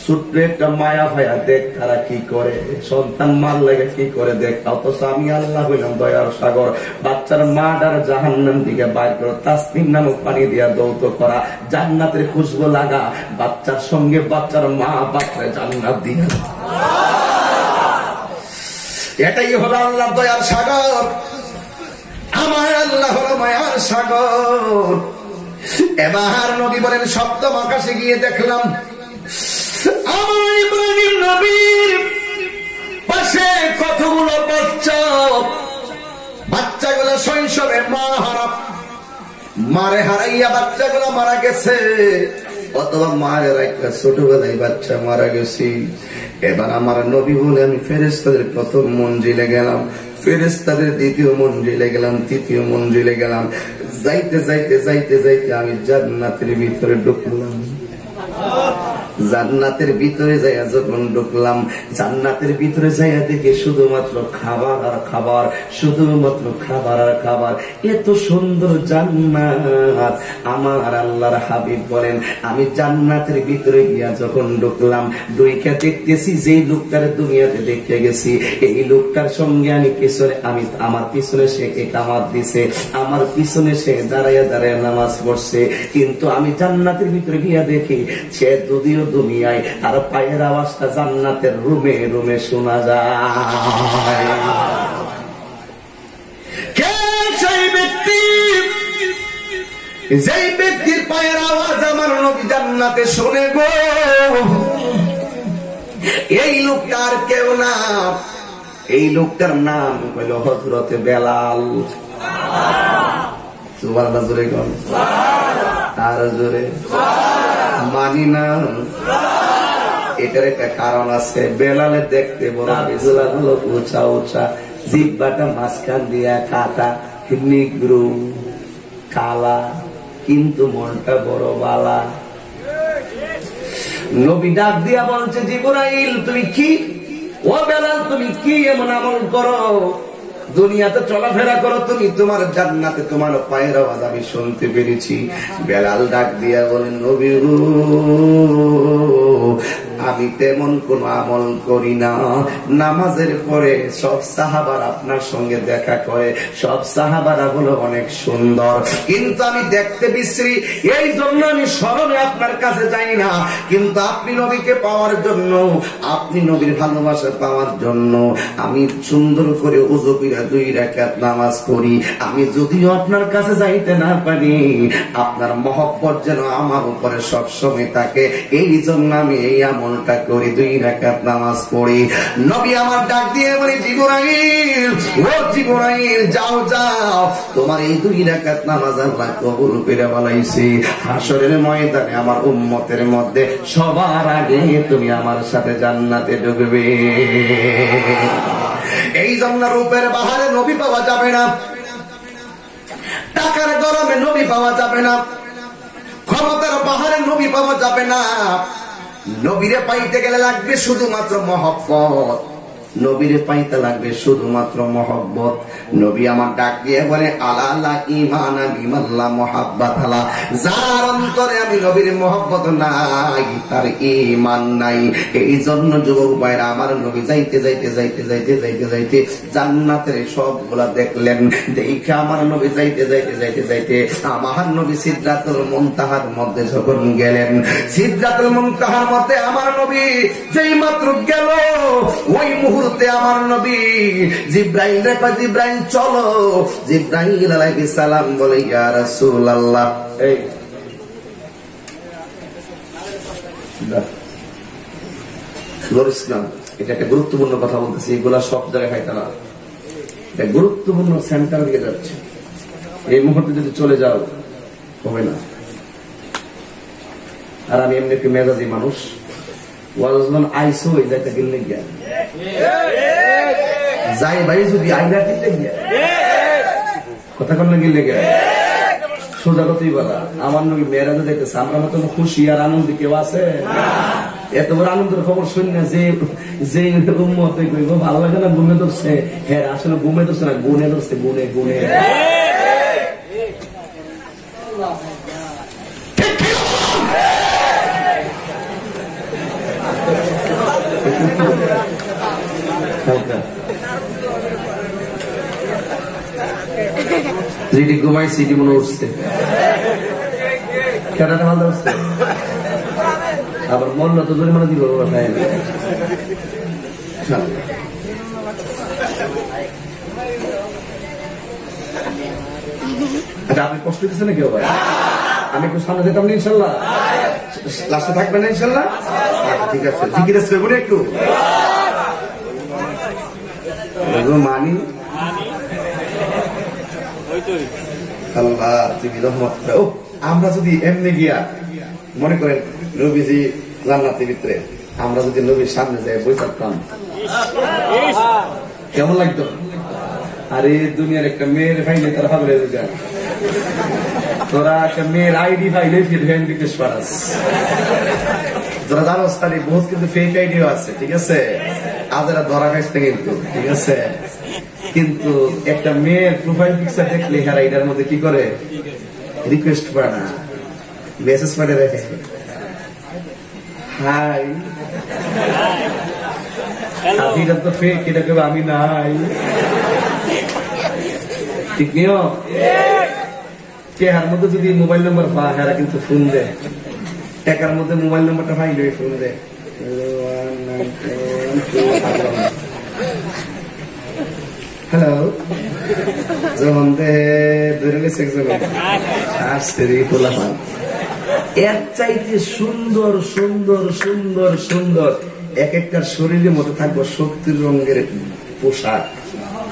ছোট্ট একটা মায়া ভাইয়া দেখ তারা কি করে, সন্তান মার লাগে কি করে দেখ। অথচ আমি আল্লাহ হইলাম দয়ার সাগর। বাচ্চার মা ডার জাহান্নাম দিকে বাইর করো, তাসনিম নামক পানি দিয়া দৌত করা, জান্নাতের খুশবু লাগা, বাচ্চার সঙ্গে বাচ্চার মা বাচ্চার জান্নাত দিয়া। এটাই হলো আল্লাহ দয়ার সাগর, আমার আল্লাহ হলো মায়ার সাগর। এবার নবী বলেন সপ্তম আকাশে গিয়ে দেখলাম আমার ইব্রাহিম নবীর পাশে কতগুলো বাচ্চাগুলো শৈশবে মারে হারাইয়া বাচ্চাগুলো মারা গেছে, অথবা মায়ের একটা ছোটবেলায় বাচ্চা মারা গেছি। এবার আমার নবী বলে আমি ফেরেশতাদের প্রথম মঞ্জিলে গেলাম, ফেরেশতাদের দ্বিতীয় মঞ্জিলে গেলাম, তৃতীয় মঞ্জিলে গেলাম। যাইতে যাইতে যাইতে যাইতে আমি জান্নাতের ভিতরে ঢুকলাম। জান্নাতের ভিতরে যাইয়া যখন ঢুকলাম, জান্নাতের ভিতরে যাইয়া দেখে শুধুমাত্র খাবার আর খাবার, শুধুমাত্র খাবার আর খাবার। এত সুন্দর জান্নাত। আমার আল্লাহর হাবিব বলেন আমি জান্নাতের ভিতরে গিয়া যখন ঢুকলাম, দুইটা দেখতেছি যেই লোকটার দুনিয়াতে দেখতে গেছি, এই লোকটার সঙ্গে আমি আমার পিছনে সে একামত দিছে, আমার পিছনে সে দাঁড়াইয়া দাঁড়াইয়া নামাজ পড়ছে। কিন্তু আমি জান্নাতের ভিতরে গিয়া দেখি সে যদিও দুনিয়ায় তার পায়ের আওয়াজটা জান্নাতের রুমে রুমে শোনা যায়। কে সেই ব্যক্তি যেই ব্যক্তির পায়ের আওয়াজ আমার নবী জান্নাতে শুনে গো? এই লোকটার কেউ না, এই লোকটার নাম হইল হযরতে বেলাল। সুবহানাল্লাহ জোরে কোন, আর জোরে মানি না। এটার একটা কারণ আছে, বেলালে দেখতে বড় বিজলাগুলো উঁচা উঁচা, জিহ্বাটা মাঝখান দিয়া কাটা, নিগ্রু কালা, কিন্তু মনটা বড় বালা। নবী ডাক দিয়া বলছে জিবরাইল তুমি কি, ও বেলাল তুমি কি এমন আমল করো, দুনিয়াতে চলাফেরা করো তুমি, তোমার জান্নাতে তোমার পায়ের আওয়াজ আমি শুনতে পেরেছি। বেলাল ডাক দিয়া বলেন নবী আমি তেমন কোন আমল করি না, নামাজের পরে সব সাহাবারা আপনার সঙ্গে দেখা করে, সব সাহাবারা হলো অনেক সুন্দর, কিন্তু আমি দেখতে বিশ্রী, এই জন্য আমি স্মরণে আপনার কাছে যাই না। কিন্তু আপনি নবীকে পাওয়ার জন্য, আপনি নবীর ভালোবাসা পাওয়ার জন্য আমি সুন্দর করে ওযু কইরা 2 রাকাত নামাজ পড়ি। আমি যদিও আপনার কাছে যাইতে না পারি, আপনার মহব্বত যেন আমার উপরে সবসময় থাকে, এই জন্য আমি এই আমলটা করি, 2 রাকাত নামাজ পড়ি। নবী আমার ডাক দিয়ে বলে জিবরাইল, ও জিবরাইল যাও যাও, তোমার এই 2 রাকাত নামাজ আল্লাহ কবুল করে বলাইছি। হাসরের ময়দানে আমার উম্মতের মধ্যে সবার আগে তুমি আমার সাথে জান্নাতে ঢুকবে। এই জন্য রূপের বাহারে নবী পাওয়া যাবে না, টাকার গরমে নবী পাওয়া যাবে না, ক্ষমতার বাহারে নবী পাওয়া যাবে না। নবীরে পাইতে গেলে লাগবে শুধুমাত্র মহব্বত, নবীরে পাইতে লাগবে শুধুমাত্র মহব্বত। নবী আমার ডাক দিয়ে বলে আলা ঈমান বিমাল্লা মুহাব্বাত আলা, যার অন্তরে আমি নবীর মহব্বত নাই তার ঈমান নাই। এই জন্য যুবক ভাইরা আমার নবী যাইতে যাইতে যাইতে যাইতে যাইতে যাইতে জান্নাতের সবগুলা দেখলেন, দেখে আমার নবী যাইতে যাইতে যাইতে যাইতে আমার নবী সিদরাতুল মুনতাহার মধ্যে যখন গেলেন, সিদরাতুল মুনতাহার মধ্যে আমার নবী যেই মাত্র গেল, ওই মুহূর্তে আমার নবী জিব্রাইল রে কয় জিব্রাইল চলো। জিব্রাইল আলাইহিস সালাম বলে ইয়া রাসূলুল্লাহ, এই এটা একটা গুরুত্বপূর্ণ কথা বলতেছি, এগুলা সব জায়গায় খাইতে না, এটা গুরুত্বপূর্ণ সেন্টার দিকে যাচ্ছে, এই মুহূর্তে যদি চলে যাও হবে না। আর আমি এমনি একটু মেজাজি মানুষ, আইসো যাইতে গেলে গিয়া যাই ভাই যদি আইনা কিনতে গিয়া কথা কন্যা গেলে গিয়া সোজা কথাই বলা। আমার নবী মেয়েরাজে দেখতেছে, আমরা মতো খুশি আর আনন্দ কেউ আছে? এত বড় আনন্দের খবর শুনি না যে যে উম্মতে কইব ভালো লাগে না, গুনে ধরছে। হ্যাঁ আসলে গুমে ধরছে না, গুনে ধরছে, গুনে গুনে। যেটি ঘুমাই সিটি মনে উঠছে, কেনাটা ভালো উঠছে, আবার মরল তো জরিমানা দিব। আচ্ছা আপনি কষ্ট দিচ্ছেন না কেউ? আমি একটু সামনে যেতাম না ইনশাল্লাহ, লাস্টে থাকবে না ইনশাল্লাহ। ঠিক আছে, জিকির আসবে বলে একটু মানি আল্লাহ তুমি রহমত। ও আমরা যদি এমনি গিয়া মনে করেন নবীজি জান্নাতের ভিতরে, আমরা যদি নবীর সামনে যাই বই থাকতাম কেমন লাগতো? আরে দুনিয়ার একটা মেয়ের ফাইলে তারা ভাবলে তোরা একটা মেয়ের আইডি ফাইলে ফিরবেন বিকাশ পারাস, তোরা জানোস তাহলে বহুত কিন্তু ফেক আইডিও আছে, ঠিক আছে, আজারা ধরা খাইছে কিন্তু, ঠিক আছে। কিন্তু একটা মেয়ের প্রোফাইল পিকচার দেখলে হেরা এটার মধ্যে কি করে, রিকোয়েস্ট করে না, মেসেজ করে রেখে হাই, এটা তো ফেক, এটা কেউ আমি নাই, ঠিক নিও। চেহার মধ্যে যদি মোবাইল নাম্বার পায় হেরা কিন্তু ফোন দেয়, টাকার মধ্যে মোবাইল নাম্বারটা পাইলে ফোন দেয়। হ্যালো, যখন ধরে গেছে এর চাইতে সুন্দর সুন্দর সুন্দর সুন্দর এক একটার শরীরের মধ্যে থাকবো 70 রঙের পোশাক,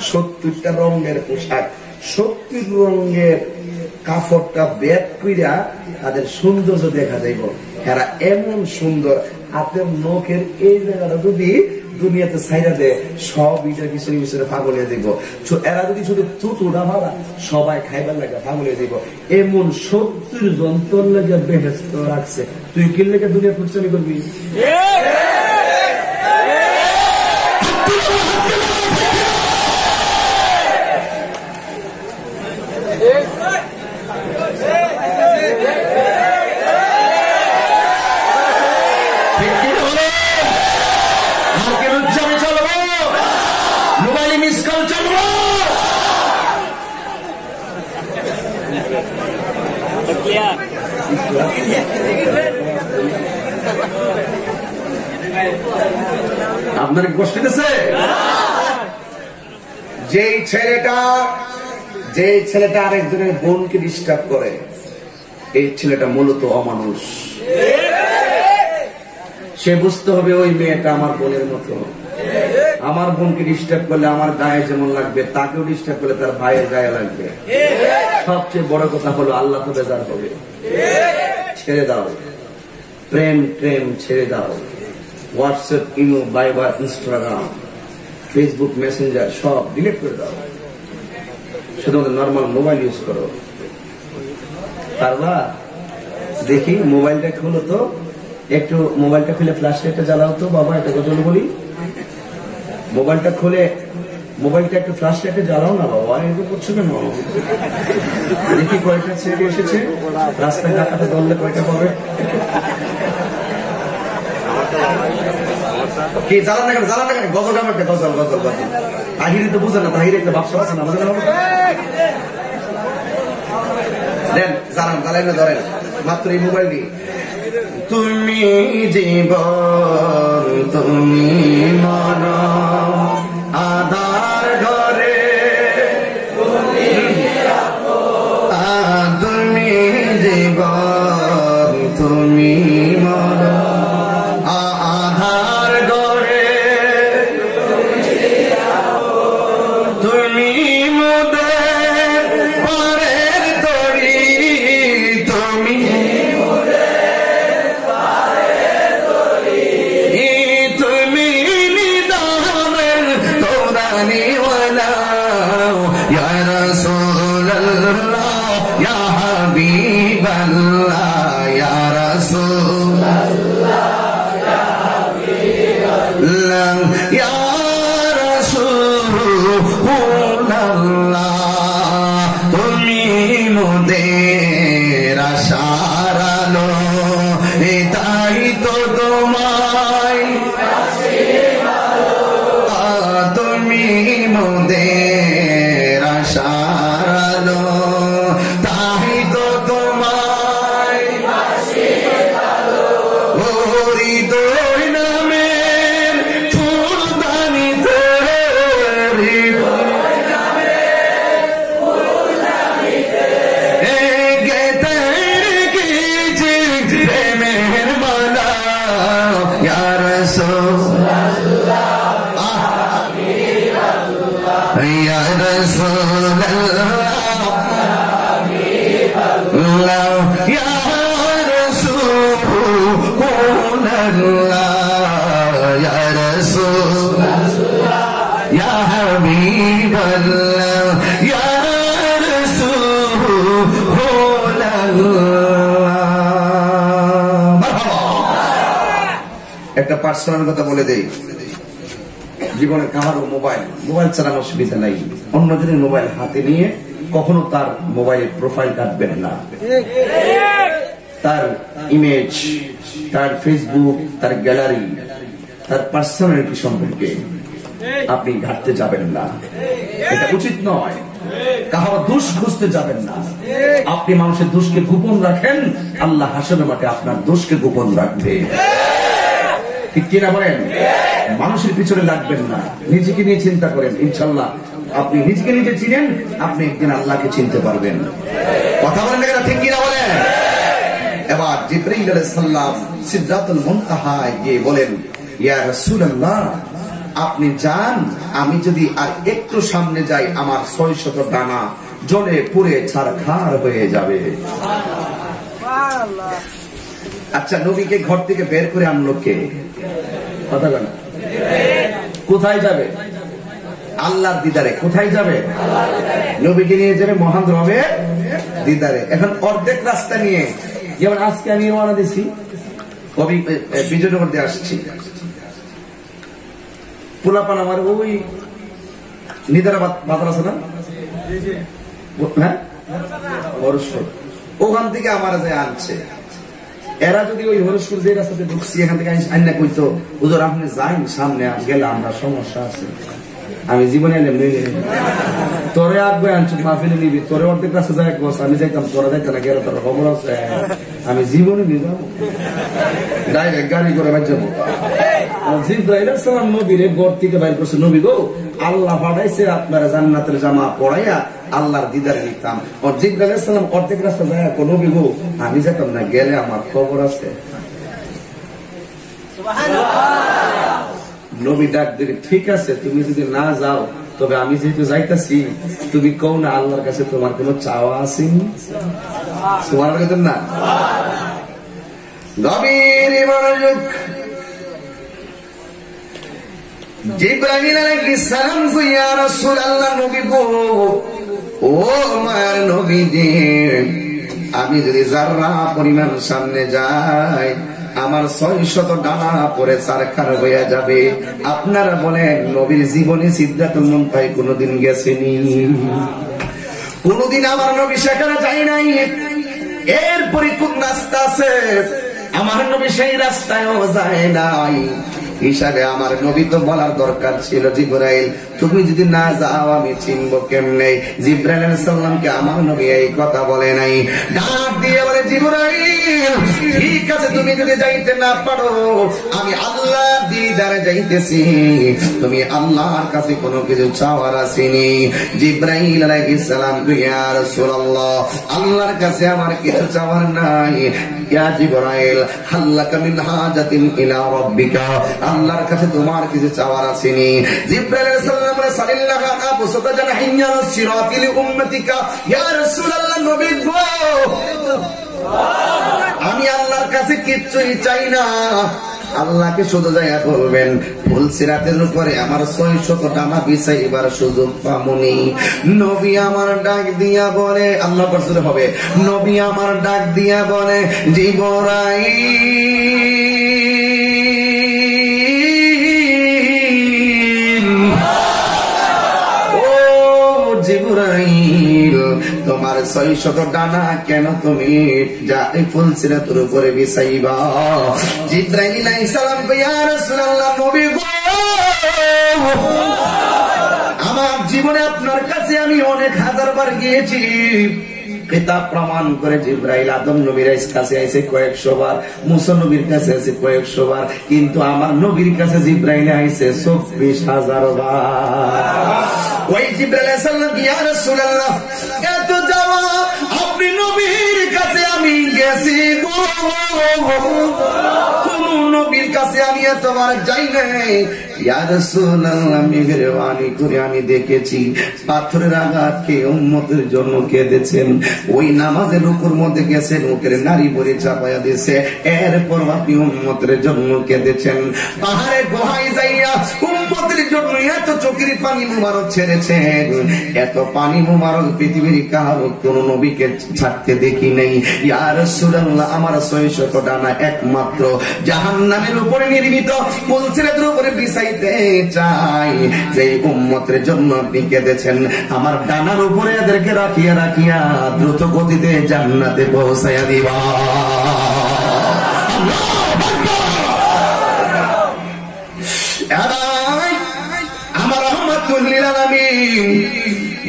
70টা রঙের পোশাক, 70 রঙের কাপড়টা ব্যাগ কইরা তাদের সৌন্দর্য দেখা যাইব। এরা এমন সুন্দর, হাতের নখের এই জায়গাটা যদি দুনিয়াতে ছাইরা দেয় সব ইটার পিছনে পিছনে পাগলিয়ে দিব। এরা যদি শুধু থুতুটা ভাড়া সবাই খাইবার লাগে পাগলিয়ে দিব। এমন 70 যন্ত্র লাগে বেহেস্ত রাখছে, তুই কি লেগে দুনিয়া ফুটচানি করবি? আপনার কষ্ট দিতেছে? যে ছেলেটা আরেকজনের বোনকে ডিস্টার্ব করে, এই ছেলেটা মূলত অমানুষ। সে বুঝতে হবে ওই মেয়েটা আমার বোনের মতো, আমার বোনকে ডিস্টার্ব করলে আমার গায়ে যেমন লাগবে তাকেও ডিস্টার্ব করলে তার ভাইয়ের গায়ে লাগবে। সবচেয়ে বড় কথা হলো আল্লাহ তো বেজার হবে। ছেড়ে দাও প্রেম, প্রেম ছেড়ে দাও। WhatsApp, imo, Viber, Instagram, Facebook, Messenger সব ডিলিট করে দাও, শুধুমাত্র নর্মাল মোবাইল ইউজ করো। পারবা? দেখি মোবাইলটা খুলো তো, একটু মোবাইলটা খুলে ফ্ল্যাশ লাইটটা জ্বালাও তো বাবা, এটা কথা বলি। মোবাইলটা খুলে মোবাইলটা একটু ফ্ল্যাশ লাইটে জ্বালাও না বাবা, এরকম করছো কেন? দেখি কয়টা ছেলে এসেছে, রাস্তায় ডাকাতে ধরলে কয়টা পাবে? কি জ্বালান না কেন, জ্বালান না কেন? গজল আমাকে গজল গজল গজল। তাহিরি তো বুঝে না, তাহিরি একটা ব্যবসা আছে না, বুঝে না? দেন জ্বালান, জ্বালাই না ধরেন মাত্র এই মোবাইল দিয়ে। তুমি জীবন তুমি মরণ আধার ঘরে, তুমি জীবন তুমি মরণ আধার ঘরে, তুমি মোদের পরের তরি, তুমি তুমি নিদানের ইয়া রাসূলুল্লাহ ইয়া রাসূলুল্লাহ ইয়া রাসূলুল্লাহ ইয়া হাবিবাল্লাহ ইয়া একটা পার্সোনাল কথা বলে দেই, জীবনে কারো মোবাইল চালানোর সুবিধা নাই। অন্যজনের মোবাইল হাতে নিয়ে কখনো তার মোবাইলের প্রোফাইল কাটবেন না, তার ইমেজ, তার ফেসবুক, তার গ্যালারি, তার পার্সোনালিটি সম্পর্কে আপনি ঘাটতে যাবেন না, এটা উচিত নয়। কারো দোষ খুঁজতে যাবেন না। আপনি মানুষের দোষকে গোপন রাখেন, আল্লাহ হাসরের মাঠে আপনার দোষকে গোপন রাখবে, ঠিক কিনা বলেন? মানুষের পিছনে লাগবেন না, নিজেকে নিয়ে চিন্তা করেন। ইনশাল্লাহ আপনি নিজেকে নিজে চিনেন, আপনি একদিন আল্লাহকে চিনতে পারবেন। কথা বলেন না, ঠিক কিনা বলেন? এবার জিবরাইল আলাইহিস সালাম সিদরাতুল মুনতাহায় গিয়ে বলেন, ইয়া রাসূলুল্লাহ আপনি যান, আমি যদি আর একটু সামনে যাই আমার 600 ডানা জ্বলে পুড়ে ছারখার হয়ে যাবে। আচ্ছা, নবীকে ঘর থেকে বের করে আনলো কে? কথা বলেন, কোথায় যাবে? আল্লাহর দিদারে। কোথায় যাবে? নবীকে নিয়ে যাবে মহান রবের দিদারে। এখন অর্ধেক রাস্তা নিয়ে, যেমন আজকে আমি রওনা দিছি, কবি বিজয়নগর দিয়ে আসছি, পোলাপান আমার ওই নিদারা বাজার আছে না, হ্যাঁ, ওখান থেকে আমার যায় আনছে। এরা যদি ওই হরসপুর যে রাস্তাতে ঢুকছি এখান থেকে আইনা কইতো, হুজুর আপনি যাইন সামনে গেলে আমরা সমস্যা আছে। আমি জীবনে তোরে আগে আনছি মাহফিলে নিবি, তোরে অর্ধেক রাস্তা যাই বস, আমি যাইতাম, তোরা যাইতে না, গেলে তোর খবর আছে, আমি জীবনে নিয়ে যাবো, ডাইরেক্ট গাড়ি করে বাজ যাবো। জিবরাইল আলাইহিস সালাম নবীরে ঘর থেকে বাইর করছে, নবী গো আল্লাহ পাঠাইছে আপনারা জান্নাতের জামা পড়াইয়া আল্লাহর দিদারে নিতাম। আর জিবরাইল আলাইহিস সালাম অর্ধেক রাস্তা যায়, নবী গো আমি যেতাম না, গেলে আমার খবর আছে। নবী ডাক দিলে, ঠিক আছে তুমি যদি না যাও, তবে আমি যেহেতু যাইতাছি, তুমি কও না আল্লাহর কাছে তোমার কোন চাওয়া আসেনি? তোমার কাছে না গভীর মনোযোগ। জিবরাইল আলাইহিস সালাম কো, ইয়া রাসূলুল্লাহ নবী গো, ও মায়ের নবী জি, আমি যদি যারা পরিমাণ সামনে যাই আমার 600 ডানা পরে ছারখার হয়ে যাবে। আপনারা বলেন নবীর জীবনে সিদরাতুল মুনতাহায় কোনদিন গেছেনি? কোনদিন আমার নবী সেখানে যাই নাই। এরপরে কোন রাস্তা আছে? আমার নবী সেই রাস্তায়ও যায় নাই। হিসাবে আমার নবী তো বলার দরকার ছিল, জিবরাইল তুমি যদি না যাও আমি চিনবো কেমনে? জিবরাইল আলাইহিস সালামকে আমার নবী এই কথা বলে নাই, ডাক দিয়ে বলে, জিবরাইল ঠিক আছে তুমি যদি যাইতে না পারো, আমি আল্লাহর দিদারে যাইতেছি, তুমি আল্লাহর কাছে কোনো কিছু চাওয়ার আসেনি। জিবরাইল আলাইহিস সালাম, ইয়া রাসূলুল্লাহ আল্লাহর কাছে আমার কিছু চাওয়ার নাই। ইয়া জিবরাইল হাল্লাকা মিন হাজাতিন ইলা রাব্বিকা, আল্লাহর কাছে তোমার কিছু চাওয়ার আসেনি। জিবরাইল আলাইহিস সালাম সাল্লাল্লাহু আলাইহি ওয়াসাল্লাম জানাইয়া সিরাতিল উম্মতিকা, ইয়া রাসূলুল্লাহ নবী গো আমি আল্লাহর কাছে কিচ্ছুই চাই না, আল্লাহকে শুধু যাইয়া বলবেন ফুল সিরাতের উপরে আমার 600 ডানা বিছাইবার সুযোগ পামুনি। নবী আমার ডাক দিয়া বলে, আল্লাহ পরিচয় হবে, নবী আমার ডাক দিয়া বলে, জিবরাইল তোমার 600 ডানা কেন তুমি যা ফুল সিরাতের উপরে বিছাইবা? জিবরাইল আলাইহিস সালাম, ইয়া রাসূলুল্লাহ নবী গো আমার জীবনে আপনার কাছে আমি অনেক হাজারবার গিয়েছি, কিতাব প্রমাণ করে জিবরাইল আদম নবীর কাছে আইছে কয়েকশো বার, মুসা নবীর কাছে আছে 100 বার, কিন্তু আমার নবীর কাছে জিবরাইল আইছে 24,000 বার। ওই জিবরাইল আলাইহিস সালাম, ইয়া রাসূলুল্লাহ এত যাওয়া আপনি নবীর কাছে আমি গেছি গো, কোন নবীর কাছে আমি এতবার যাই নাই, ইয়া রাসূলুল্লাহ, মেহেরবানি করে আমি দেখেছি পাথরের আঘাত খেয়ে উম্মতের জন্য কেঁদেছেন, ওই নামাজের রুকুর মধ্যে গেছেন, মুখের নারী ভরে চাপায়া দিয়েছে, এরপর আপনি উম্মতের জন্য কেঁদেছেন। পাহাড়ে গুহায় যাইয়া উম্মতের জন্য এত চোখের পানি মুবারক ছেড়েছেন, এত পানি মুবারক পৃথিবীর কারো কোন নবীকে ছাড়তে দেখি নাই। ইয়া রাসূলুল্লাহ, আমার 600 ডানা একমাত্র জাহান্নামের উপরে নির্মিত পুলসিরাতের উপরে বিছাইতে চাই, যে উম্মতের জন্য আপনি কেঁদেছেন, আমার ডানার উপরে এদেরকে রাখিয়া রাখিয়া দ্রুত গতিতে জান্নাতে পৌঁছাইয়া দিবা। আমার রহমাতুল লিল আলামিন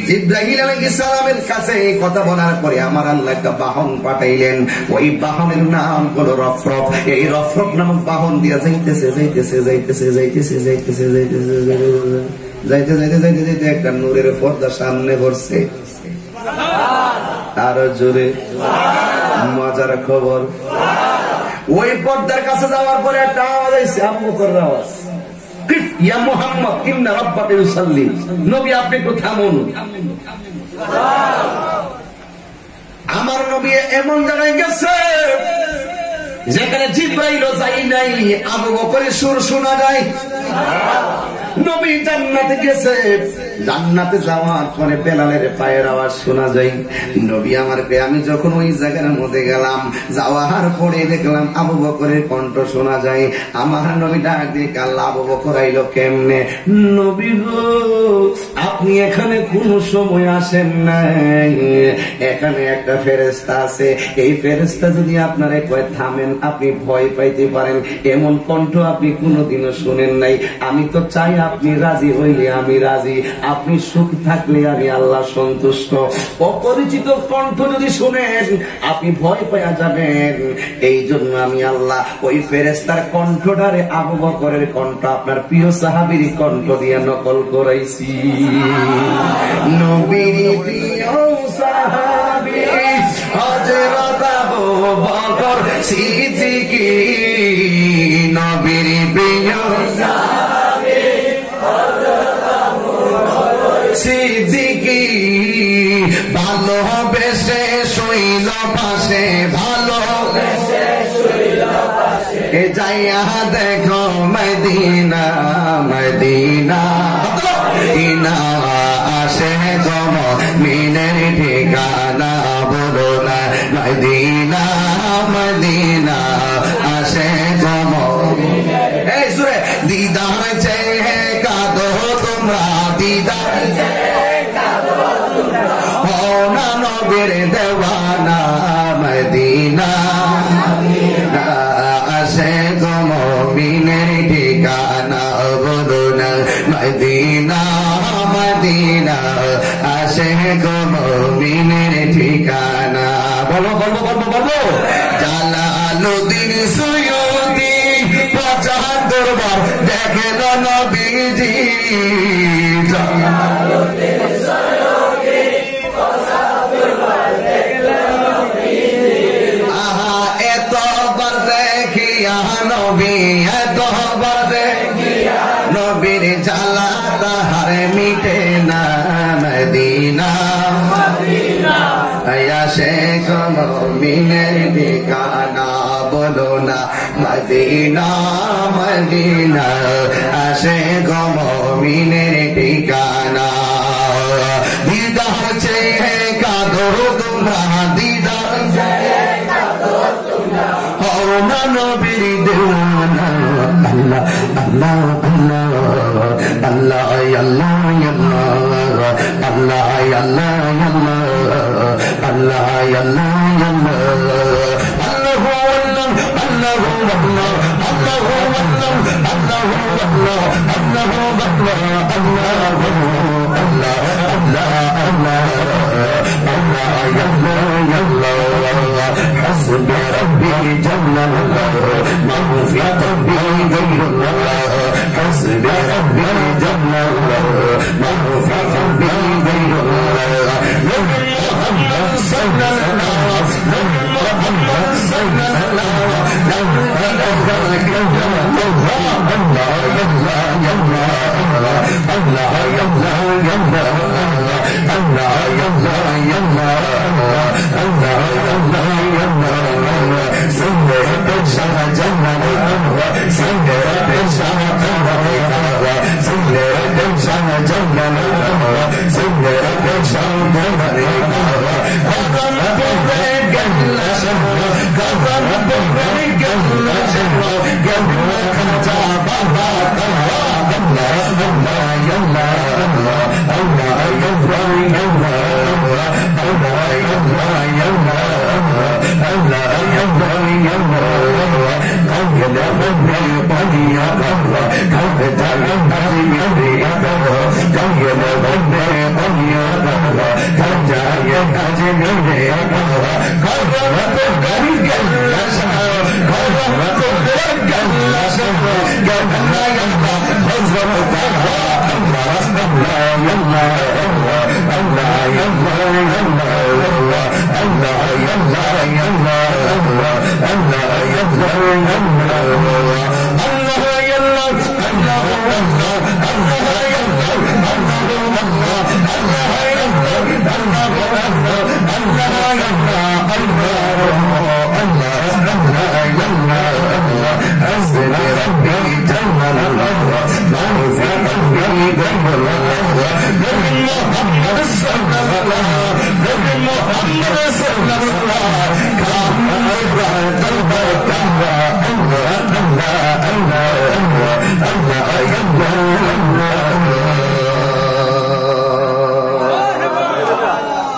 জিবরাইল আলাইহিস সালামের কাছে কথা বলার পরে আমার আল্লাহ একটা বাহন পাঠাইলেন, ওই বাহনের নাম হলো রফরফ। এই রফরফ নামক বাহন দিয়া যাইতেছে যাইতেছে যাইতেছে যাইতেছে যাইতেছে যাইতেছে যাইতে যাইতে যাইতে যাইতে একটা নূরের পর্দা সামনে পড়ছে। আরো জোরে মজার খবর, ওই পর্দার কাছে যাওয়ার পরে একটা আওয়াজ আইছে, আবু বকরের আওয়াজ, ইয়া মুহাম্মদ ইন্না রাব্বাকা ইউসাল্লি, নবী আপনি একটু থামুন। আমার নবী এমন জায়গায় গেছে যেখানে জিবরাইলও যাই নাই, আবু বকরের সুর শোনা যায়। নবী জান্নাতে গেছে, জান্নাতে যাওয়ার পরে বেলালের পায়ের আওয়াজ শোনা যায়। নবী আমার কে, আমি যখন ওই জায়গার মধ্যে গেলাম, যাওয়ার পরে দেখলাম আবু বকরের কণ্ঠ শোনা যায়। আমার নবী ডাক দিয়ে কাল্লা, আবু বকর আইলো কেমনে? নবী গো, আপনি এখানে কোন সময় আসেন নাই, এখানে একটা ফেরেশতা আছে, এই ফেরেশতা যদি আপনারে কয় থামেন, আপনি ভয় পাইতে পারেন, এমন কণ্ঠ আপনি কোনোদিনও শুনেন নাই। আমি তো চাই আপনি রাজি হইলে আমি রাজি, আপনি সুখ থাকলে আমি আল্লাহ সন্তুষ্ট। অপরিচিত কণ্ঠ যদি শুনেন আপনি ভয় পাওয়া যাবেন, এই জন্য আমি আল্লাহ ওই ফেরেশতার কণ্ঠটারে আবু বকরের কণ্ঠ আপনার প্রিয় সাহাবীর কণ্ঠ দিয়ে নকল করাইছি। নবীর প্রিয় সাহাবী হযরত আবু বকর সিদ্দিক, নবীর প্রিয় সাহাবী হযরত আবু বকর সিদ্দিক, ভালোবেসে শৈল পাশে, ভালোবেসে শৈল পাশে, যাইয়া দেখো মদিনা মদিনা, মদিনা আসে গম মিনের ঠিকানা, বলো না মদিনা মদিনা আসে গম। এই সুরে দিদার চেয়ে কাঁদো তোমরা, দিদার চেয়ে কাঁদো তোমরা, ও না নবীর দেওয়ানা, মদিনা আসে গম মিনের ঠিকানা, বলো না মদিনা মদিনা আসে গম মিনের ঠিকানা। বলো বলো বলো বলো। জালালউদ্দিন সুয়ুতি ৭৫ বার দেখেন নবীজি, জালালউদ্দিন সুয়ুতি ৭৫ বার দেখেন নবীজি, আহা এতবার দেখিয়া নবী, এতবার দেখিয়া নবীর জ্বালা তাহার মিটে না, মদিনা মদিনা আসে গম মিনের ঠিকানা, বলো না মদিনা মদিনা আসে গম মিনের ঠিকানা। দিদার চেয়ে কাঁদো তোমরা, দিদার চেয়ে কাঁদো তোমরা, হও না নবীর দেওয়ানা, আল্লাহ আল্লাহ আল্লাহ আল্লাহ আল্লাহ আল্লাহ আল্লাহ আল্লাহ حسبي ربي جل الله ما في قلبي غير الله، حسبي ربي جل الله ما في قلبي غير الله، محمد صلى الله محمد صلى الله لا اله الا الله الله الله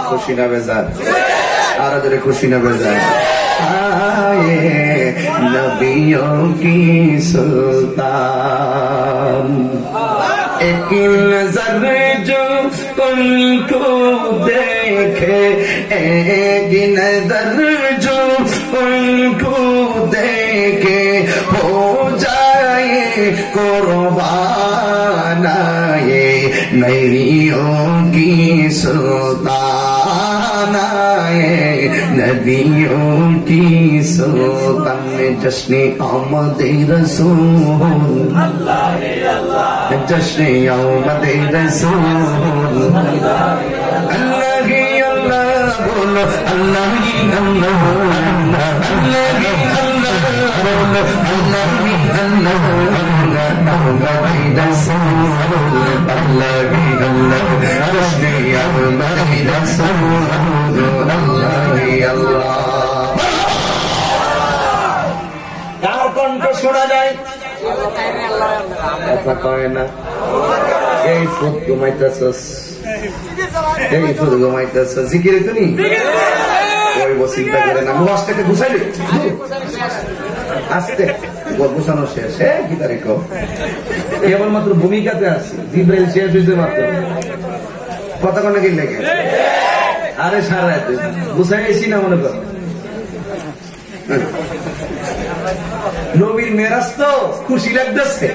खुशी ना बेजार आराधरे खुशी ना बेजार आए नबियों की सुल्तान एक नजर जो उनको देखे एक नजर जो उनको देखे हो जाए कुर्बान ये नबियों की सुल्तान नदियों की सुल्तान जश्न आमद रसूल जश्न आमद रसूल अल्लाह ही अल्लाह बोलो अल्लाह ही अल्लाह अल्लाह ही अल्लाह बोलो अल्लाह ही अल्लाह अल्लाह ही रसूल अल्लाह ही अल्लाह जश्न आमद रसूल শোনা যায় কথা কয় না এই ফুট ঘুমাইতেছস এই ফুট ঘুমাইতেছস জিকিরে তুমি ওই চিন্তা করে না মুখটাকে গুছাইলি আস্তে গুছানো শেষ হ্যাঁ কি তারিখ কেবলমাত্র ভূমিকাতে আছে জিব্রাইল শেষ হয়েছে মাত্র কথা কোনো কি লেগে আরে সারা রাতে গুছাই এসি না মনে কর নবীর মেরাজ তো খুশি লাগতেছে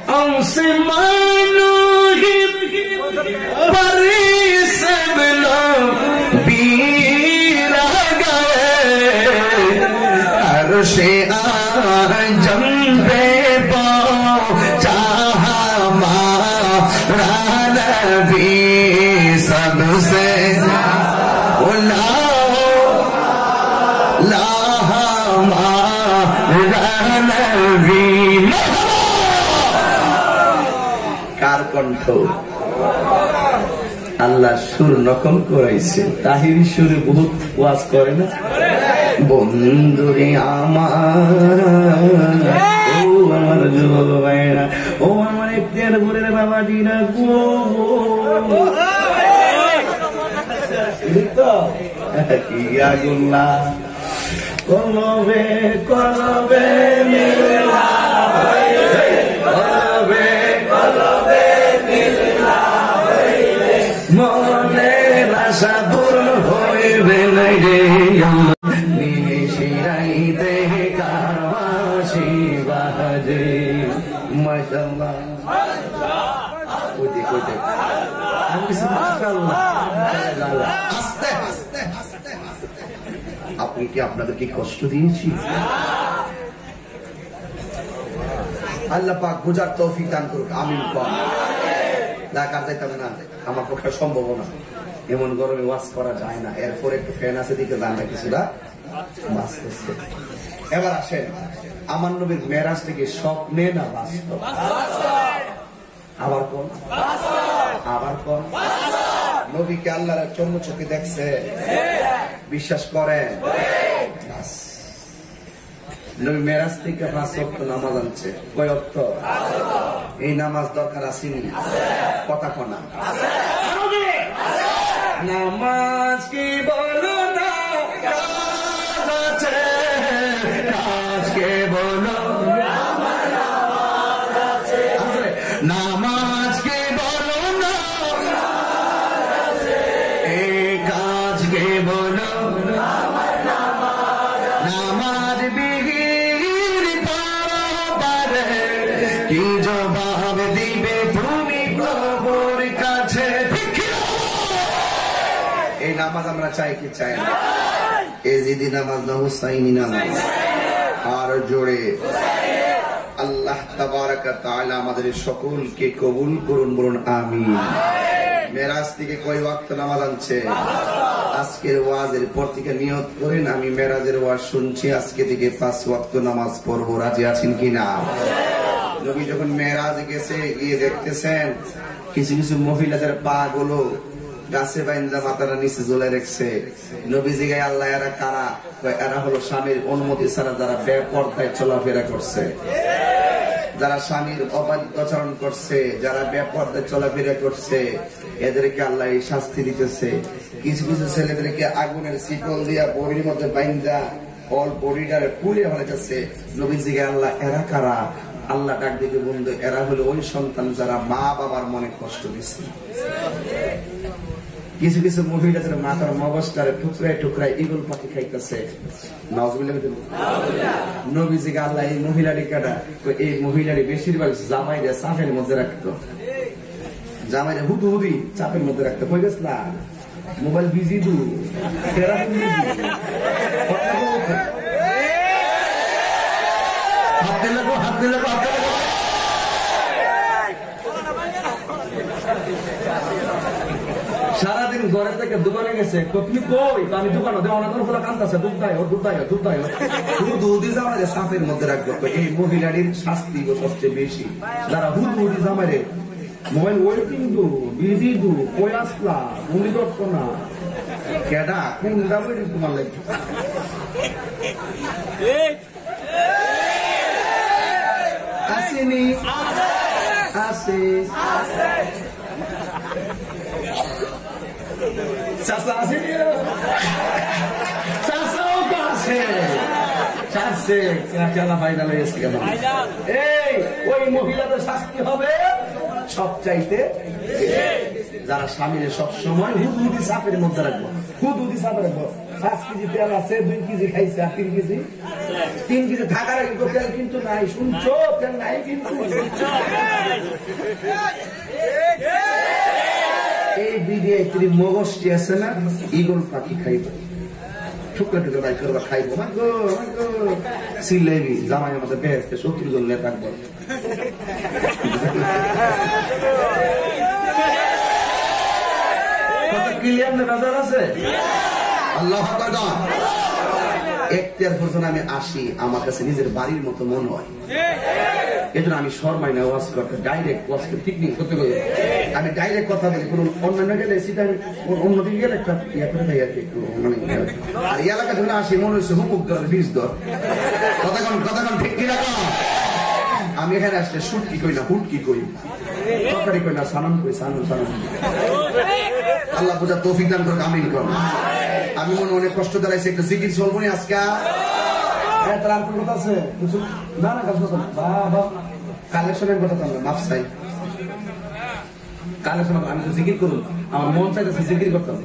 हमसे मानो ही परिस बिना बीरा गए अर्शे आजम पे पहुंचा हमारा नबी सबसे কার কণ্ঠ আল্লাহ সুর নকল করাইছে তাহির সুরে বহুত ওয়াজ করে না বন্ধুরে আমার ও আমার যুবক ভাইরা ও আমার ইফতার ঘরের বাবা দিনা গো কি আগুল্লা কলবে কলবে মিলা কলবে কলবে মিলা মনের আশা পূর্ণ হইবে নাই রে নিশিরাইতে কারবাসি বাজে মাশাআল্লাহ কোতে আমি মাশাআল্লাহ আস্তে আস্তে আপনি কি আপনাদেরকে কষ্ট দিয়েছি আল্লাহ পাক বুঝার তৌফিক দান করুক আমিন কর ঢাকা যাইতাম না আমার পক্ষে সম্ভব না এমন গরমে ওয়াজ করা যায় না এরপর একটু ফ্যান আছে দিকে জানটা কিছুটা বাঁচতেছে এবার আসেন আমার নবীর মেরাজ থেকে স্বপ্নে না বাস্তব আবার কোন আবার কোন নবীকে আল্লাহর চর্ম চোখে দেখছে, বিশ্বাস করেন? নবী মেরাজ থেকে 5 ওয়াক্ত নামাজ আনছে। কয় ওয়াক্ত? এই নামাজ দরকার আসেনি? কথা কোনা নামাজ কি বলো না আজকে বলো নামাজ কে বলো না এই কাজকে বলো নামাজ বিহীন পারে কি জবাব দিবে তুমি প্রভুর কাছে? এই নামাজ আমরা চাই কি চাই না? এজিদি নামাজ না হুসাইনি নামাজ। আর জোরে আল্লাহ তাবারাক তাআলা আমাদের সকলকে কবুল করুন, বলুন আমিন। মেরাজ থেকে কয় ওয়াক্ত নামাজ আনছে? আজকের ওয়াজের পর থেকে নিয়ত করেন আমি মেরাজের ওয়াজ শুনছি, আজকে থেকে 5 ওয়াক্ত নামাজ পড়বো। রাজি আছেন কিনা? নবী যখন মেরাজ গেছে, গিয়ে দেখতেছেন কিছু কিছু মহিলাদের পা গুলো গাছে বাইন্দা মাথাটা নিচে ঝুলে রেখেছে। নবীজি গায়ে আল্লাহ এরা কারা? এরা হলো স্বামীর অনুমতি ছাড়া যারা বেপরদায় চলাফেরা করছে, যারা স্বামীর অবাধ্যাচরণ করছে, যারা বেপরদায় চলাফেরা করছে, এদেরকে আল্লাহ এই শাস্তি দিতেছে। কিছু কিছু ছেলেদেরকে আগুনের শিকল দিয়া বড়ির মধ্যে বাইন্দা অল বডিটারে পুড়ে ফেলেছে। নবীজি গায়ে আল্লাহ এরা কারা? আল্লাহ ডাক দিকে বন্ধু, এরা হলো ওই সন্তান যারা মা বাবার মনে কষ্ট দিচ্ছে। কিছু কিছু মহিলাদের মাথার মগজটারে টুকরায় টুকরায় ইগল পাখি খাইতেছে। নবীজিকে আল্লাহ এই মহিলারি কাটা, এই মহিলারি বেশিরভাগ জামাইরে চাপের মধ্যে রাখতো, জামাইরে হুদু হুদি চাপের মধ্যে রাখতো। কই গেছ না মোবাইল বিজি দু হাত দিলে হাত দিলে সারাদিন ঘরে থেকে দোকানে গেছে, তুমি কই? আমি দোকানে দেওয়া করে কান্দাছে, দুধ দায় দুধ দায় দুধ দায় হুদি জামাইরে সাপের মধ্যে রাখবো। এই মহিলাটির শাস্তি সবচেয়ে বেশি। যারা হুদি জামাইরে মোবাইল ওয়েটিং দু বিজি দু কই আসলা উনি করতো না কেডা কোন দাবি তোমার লাগে আসেনি আসে চাষা আছে চাষাও তো আছে চাষে খেলা ফাইনাল হয়েছে কেন? এই ওই মহিলাদের শাস্তি হবে সবচাইতে যারা স্বামীর সবসময় হুদহুদি চাপের মধ্যে রাখবো, হুদহুদি চাপে রাখবো। 5 কেজি তেল আছে, 2 কেজি খাইছে, আর 3 কেজি থাকার আগে তেল কিন্তু নাই। শুনছো? তেল নাই কিন্তু। এই বিয়ে মগজটি আছে না, ইগল পাখি খাইব, টুকরা টুকরা বাই করবা খাইবো। সিলেবি জামাই আমাদের বেহেস্তে 70 জন নেতা থাকবো। ক্লিয়ার না বাজার আছে? আল্লাহ এখতিয়ার পর্যন্ত আমি আসি, আমার কাছে নিজের বাড়ির মতো মনে হয়। এই জন্য আমি শর্মাই না ওয়াজ করতে, ডাইরেক্ট ওয়াজ পিকনিক করতে গেলে আমি ডাইরেক্ট কথা বলি। কোন অন্যান্য গেলে সেটা অন্যদিকে গেলে একটা ইয়ে করে দেয় আর কি, একটু মানে। আর এই এলাকা ধরে আসি মনে হচ্ছে হুকুক দর বীজ দর কথাক্ষণ ঠিক কি রাখো। আমি এখানে আসলে সুটকি কই না হুটকি কই, তরকারি কই না সানাম কই, সানাম সানাম। আল্লাহ পূজা তৌফিক দান করে আমিন কর। আমি মনে অনেক কষ্ট দাঁড়াইছি, একটা জিকির চলবো না আজকে। তার কোন কথা আছে? না না বাবা কালেকশনের কথা তো মাফ চাই, কালেকশন আমি তো জিকির করুন, আমার মন চাইতেছে জিকির করতাম।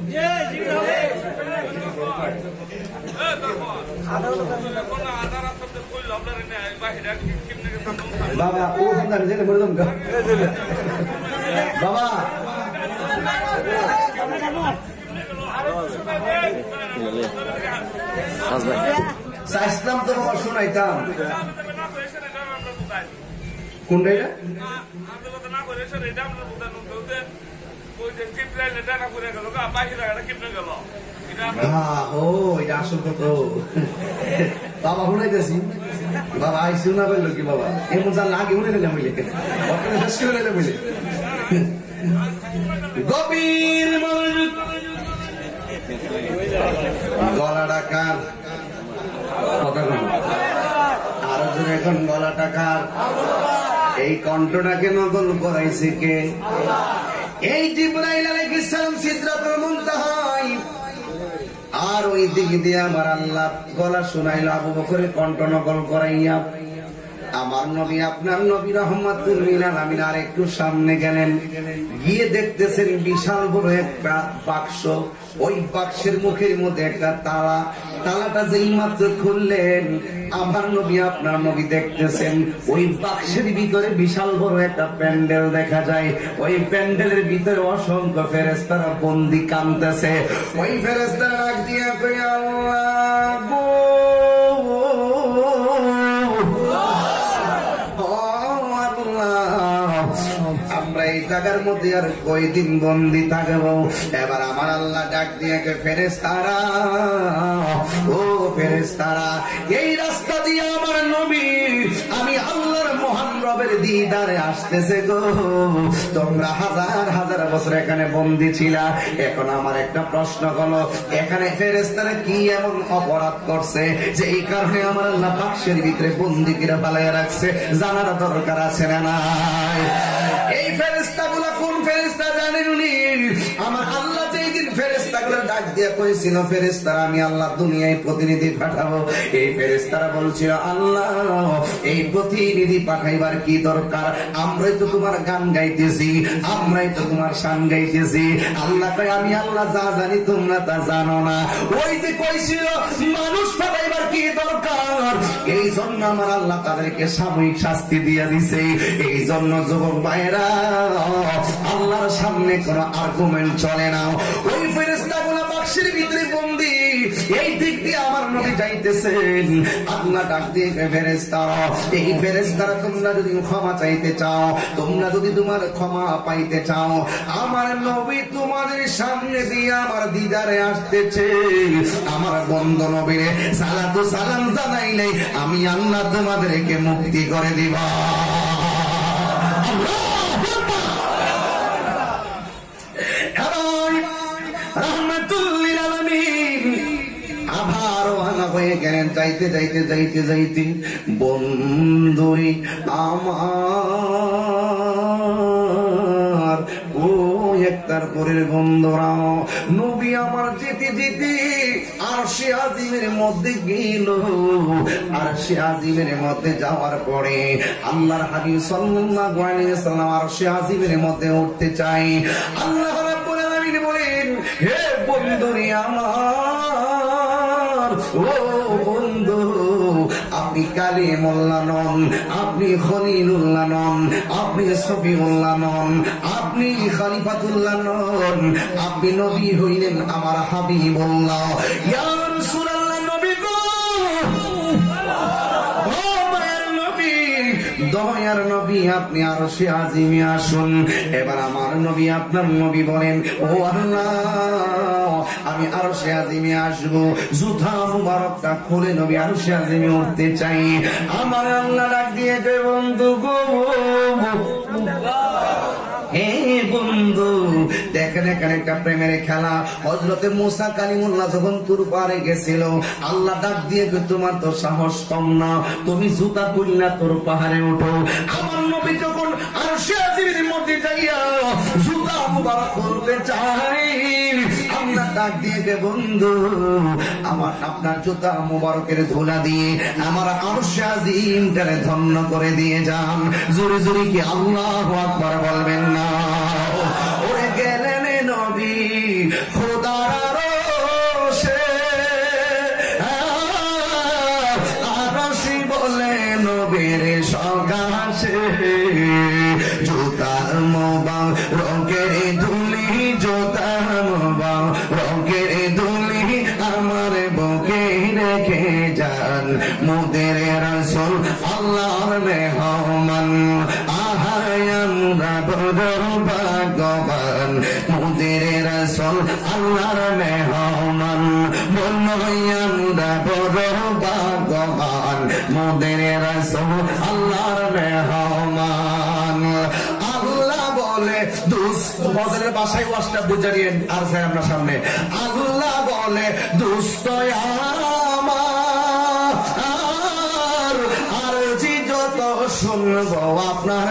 বাবা ও সন্তান যেতে বলে দেন বাবা চাইছিলাম তো বাবা শোনাইতাম। কোনটা এটা? ও এটা আসল কত বাবা শোনাইতেছি। বাবা আইসি না বললো কি বাবা এমন যা লাগে উড়ে নিলাম বলে শেষ করে নিলাম বলে গভীর মনোযোগ গলাটা কার কথা বল আরো জোরে এখন গলাটা কার এই কণ্ঠটাকে নকল করাইছে কে এই জিবরাইল আলাইহিস সালাম সিদরাতুল মুনতাহায় আর ওই দিক দিয়ে আমার আল্লাহ গলা শোনাইল আবু বকরের কণ্ঠ নকল করাইয়া আমার নবী আপনার নবী রাহমাতুল লিল আলামিন আর একটু সামনে গেলেন গিয়ে দেখতেছেন বিশাল বড় একটা বাক্স ওই বাক্সের মুখের মধ্যে একটা তালাটা যেই মাত্র খুললেন আমার নবী আপনার নবী দেখতেছেন ওই বাক্সের ভিতরে বিশাল বড় একটা প্যান্ডেল দেখা যায় ওই প্যান্ডেলের ভিতরে অসংখ্য ফেরেশতারা বন্দী কাঁদতেছে ওই ফেরেশতারা ডাক দিয়া কই আল্লাহ গো আমরা এই জায়গার মধ্যে আর কয়দিন বন্দী থাকবো এবার আমার আল্লাহ ডাক দিয়ে ফেরেশতারা ও ফেরেশতারা এই রাস্তা দিয়ে আমার নবী আমি আল্লাহর মহান রবের দিদারে আসতেছে গো তোমরা হাজার হাজার বছর এখানে বন্দী ছিলা এখন আমার একটা প্রশ্ন হলো এখানে ফেরেশতারা কি এমন অপরাধ করছে যে এই কারণে আমার আল্লাহ বাক্সের ভিতরে বন্দী করে পালাইয়া রাখছে জানার দরকার আছে না নাই এই ফেরেশতাগুলো কোন ফেরেশতা জানেন উনি আমার আল্লাহ যেই দিন ফেরেশতাগুলো ডাক দিয়ে কইছিল ফেরেশতারা আমি আল্লাহ দুনিয়ায় প্রতিনিধি পাঠাবো এই ফেরেশতারা বলছিল আল্লাহ এই প্রতিনিধি পাঠাইবার কি দরকার আমরাই তো তোমার গান গাইতেছি আমরাই তো তোমার শান গাইতেছি আল্লাহ কয় আমি আল্লাহ যা জানি তোমরা তা জানো না ওই যে কইছিল মানুষ পাঠাইবার কি দরকার এই জন্য আমার আল্লাহ তাদেরকে সাময়িক শাস্তি দিয়ে দিছে এই জন্য যুবক ভাইরা আল্লাহর সামনে কোনো আর্গুমেন্ট চলে না ওই ফেরেশতাগুলো বাক্সের ভিতরে বন্দী এই দিক দিয়ে আমার নবী যাইতেছেন আল্লাহ ডাক দিয়ে ফেরেশতারা এই ফেরেশতারা তোমরা যদি ক্ষমা চাইতে চাও তোমরা যদি তোমার ক্ষমা পাইতে চাও আমার নবী তোমাদের সামনে দিয়ে আমার দিদারে আসতেছে আমার বন্ধু নবীরে সালাতু সালাম জানাইলে আমি আল্লাহ তোমাদেরকে মুক্তি করে দিব হয়ে গেলেন যাইতে যাইতে যাইতে যাইতে বন্ধুই আমার ও একটার পরের বন্ধুরা নবী আমার যেতে যেতে আরশে আজিমের মধ্যে গেল আরশে আজিমের মধ্যে যাওয়ার পরে আল্লাহর হাবিব সাল্লাল্লাহু আলাইহি ওয়াসাল্লাম আরশে আজিমের মধ্যে উঠতে চাই আল্লাহ রাব্বুল আলামিন বলেন হে বন্ধুরে আমার ও বন্ধু আপনি কালিমুল্লাহ নন আপনি খলিলুল্লাহ নন আপনি সফিউল্লাহ নন আপনি খলিফাতুল্লাহ নন আপনি নবী হইলেন আমার হাবিবুল্লাহ ইয়া রাসূলুল্লাহ নবী গো ও মায়ের নবী দয়ার নবী আপনি আরশে আজিমে আসুন এবার আমার নবী আপনার নবী বলেন ও আল্লাহ আমি আরশে আজিমে আসবো জুতা মুবারকটা খুলে নবী আরশে আজিমে উঠতে চাই আমার আল্লাহ ডাক দিয়ে বন্ধু গো হে বন্ধু দেখেন এখানে একটা প্রেমের খেলা হযরতে মুসা কালিমুল্লাহ যখন তুর পারে গেছিল আল্লাহ ডাক দিয়ে তোমার তো সাহস কম না তুমি জুতা খুলনা তোর পাহাড়ে ওঠো আমার নবী যখন আরশে আজিমের মধ্যে যাইয়া জুতা মুবারক খুলতে চাই আল্লাহ ডাক দিয়ে বন্ধু আমার আপনার জুতা মুবারকের ধুলা দিয়ে আমার আরশে আজিমটারে ধন্য করে দিয়ে যান জোরে জোরে কি আল্লাহু আকবার বলবেন না ওরে গেলেন নবী খোদার আরশে আরশি বলে নবীর সগাসে জুতার মুবারকের ধুলি জুতার মুবারকের ধুলি আমার বুকে রেখে যান মোদের রাসূল আল্লাহর মেহমান আমরা বড় ভাগ্যবান মোদের রাসূল আল্লাহর মেহমান বলই আমরা বড় ভাগ্যবান মোদের রাসূল আল্লাহর মেহমান। আল্লাহ বলে দুষ্ট বদলের বাসায় ওয়াজটা বুঝে নিন আর স্যার আপনার সামনে। আল্লাহ বলে দুষ্ট শুনবো আপনার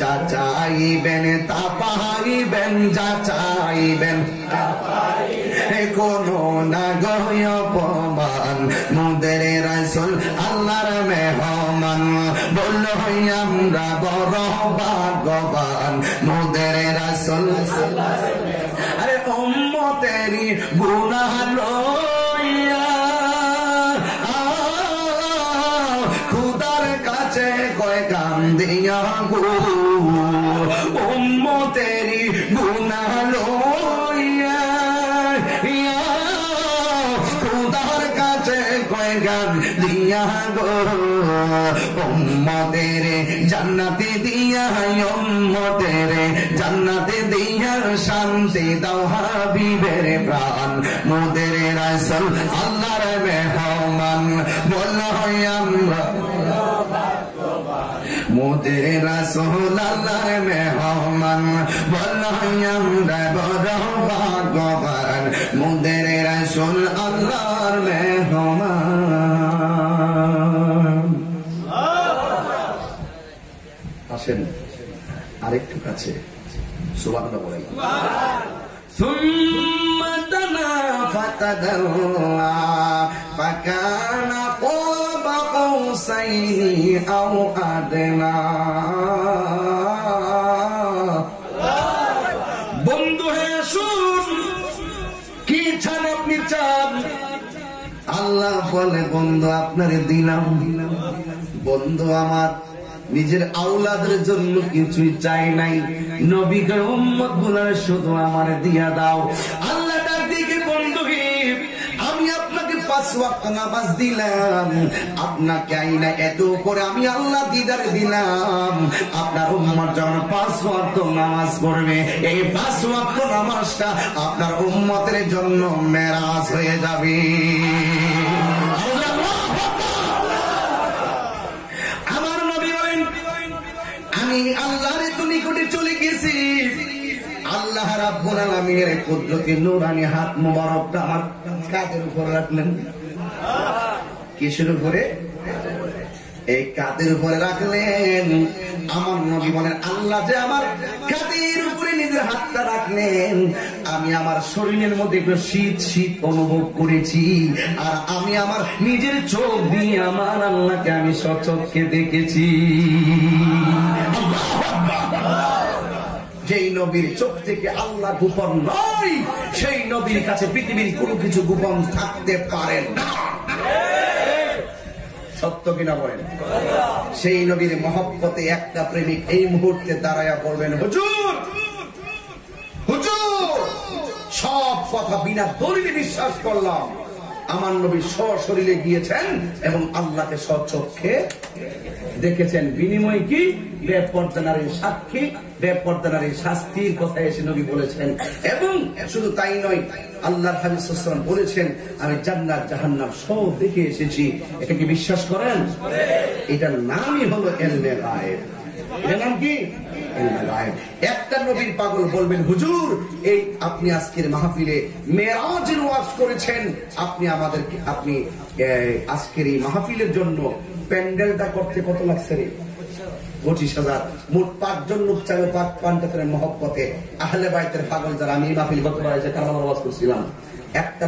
যা চাইবেন তা পাইবেন, যা চাইবেন কোনো না গয় অপমান। মোদের রাসূল আল্লাহর মেহমান, বলল আমরা বড় ভাগ্যবান। মোদের রাসূল আরে উম্মতেরই গুনাহ লইয়া কাছে কয় কান্দিয়া গো, উম্মতেরই গুনাহ লইয়া খুদার কাছে কয় কান্দিয়া গো। উম্মতের জান্নাতে দিয়া, উম্মতের জান্নাতে দিয়া শান্তি দাও হাবিবের প্রাণ। মোদের রাসূল আল্লাহর মেহমান, বলল আমরা মোদের রাসূল আল্লাহর মেহমান, বলল আমরা বড় ভাগ্যবান। মোদের রাসূল আল্লাহর মেহমান। আসেন আরেকটু কাছে সুবহানাল্লাহ বলেন। ثم دنا فتدلى فكان قاب قوسين أو أدنى। বন্ধু হে শুন, কি চান আপনি চান? আল্লাহ বলে বন্ধু আপনারে দিলাম। বন্ধু আমার নিজের আওলাদের জন্য কিছুই চাই নাই, নবীর উম্মত গুলার শুধু আমার দিয়া দাও। আল্লাহ তার দিকে বন্ধু আমি আপনাকে 5 ওয়াক্ত নামাজ দিলাম, আপনাকে আইনা এত করে আমি আল্লাহ দিদার দিলাম। আপনার উম্মত যখন 5 ওয়াক্ত নামাজ পড়বে, এই 5 ওয়াক্ত নামাজটা আপনার উম্মতের জন্য মেরাজ হয়ে যাবে। আমি আল্লাহর এত নিকটে চলে গেছি, আল্লাহ রাব্বুল আলামিনের কুদরতি নূরানি হাত মোবারকটা আমার কাঁধের উপর রাখলেন। কিসের উপরে? এই কাঁধের উপরে রাখলেন। আমার নবী বলেন আল্লাহ যে আমার কাঁধের উপরে নিজের হাতটা রাখলেন, আমি আমার শরীরের মধ্যে একটু শীত শীত অনুভব করেছি। আর আমি আমার নিজের চোখ দিয়ে আমার আল্লাহকে আমি সচক্ষে দেখেছি। যেই নবীর চোখ থেকে আল্লাহ গোপন নয়, সেই নবীর কাছে পৃথিবীর কোনো কিছু গোপন থাকতে পারে না। সত্য কিনা বলেন? সেই নবীর মহব্বতে একটা প্রেমিক এই মুহূর্তে দাঁড়ায়া বলবেন, হুজুর হুজুর সব কথা বিনা দলিলে বিশ্বাস করলাম। আমার নবী সশরীরে গিয়েছেন এবং আল্লাহকে সচক্ষে দেখেছেন। বিনিময় কি? বেপরদা নারীর সাক্ষী, বেপরদা নারীর শাস্তির কথা এসে নবী বলেছেন। এবং শুধু তাই নয়, আল্লাহর হাবিব সাল্লাল্লাহু আলাইহি ওয়াসাল্লাম বলেছেন আমি জান্নাত জাহান্নাম সব দেখে এসেছি। এটা কি বিশ্বাস করেন? এটার নামই হলো ইলমে গায়েব। এর নাম কি? ইলমে গায়েব। একটা নবীর পাগল বলবেন, হুজুর এই আপনি আজকের মাহফিলে মেরাজের ওয়াজ করেছেন, আপনি আমাদেরকে আপনি আজকের এই মাহফিলের জন্য প্যান্ডেলটা করতে কত লাগছে রে? 25,000। মোট 5 জন লোক চাইলে 5 পান্ডাতের মহব্বতে আহলে বাইতের পাগল যারা, আমি মাহফিল করতে পারছি কারণ ওয়াজ করছিলাম একটা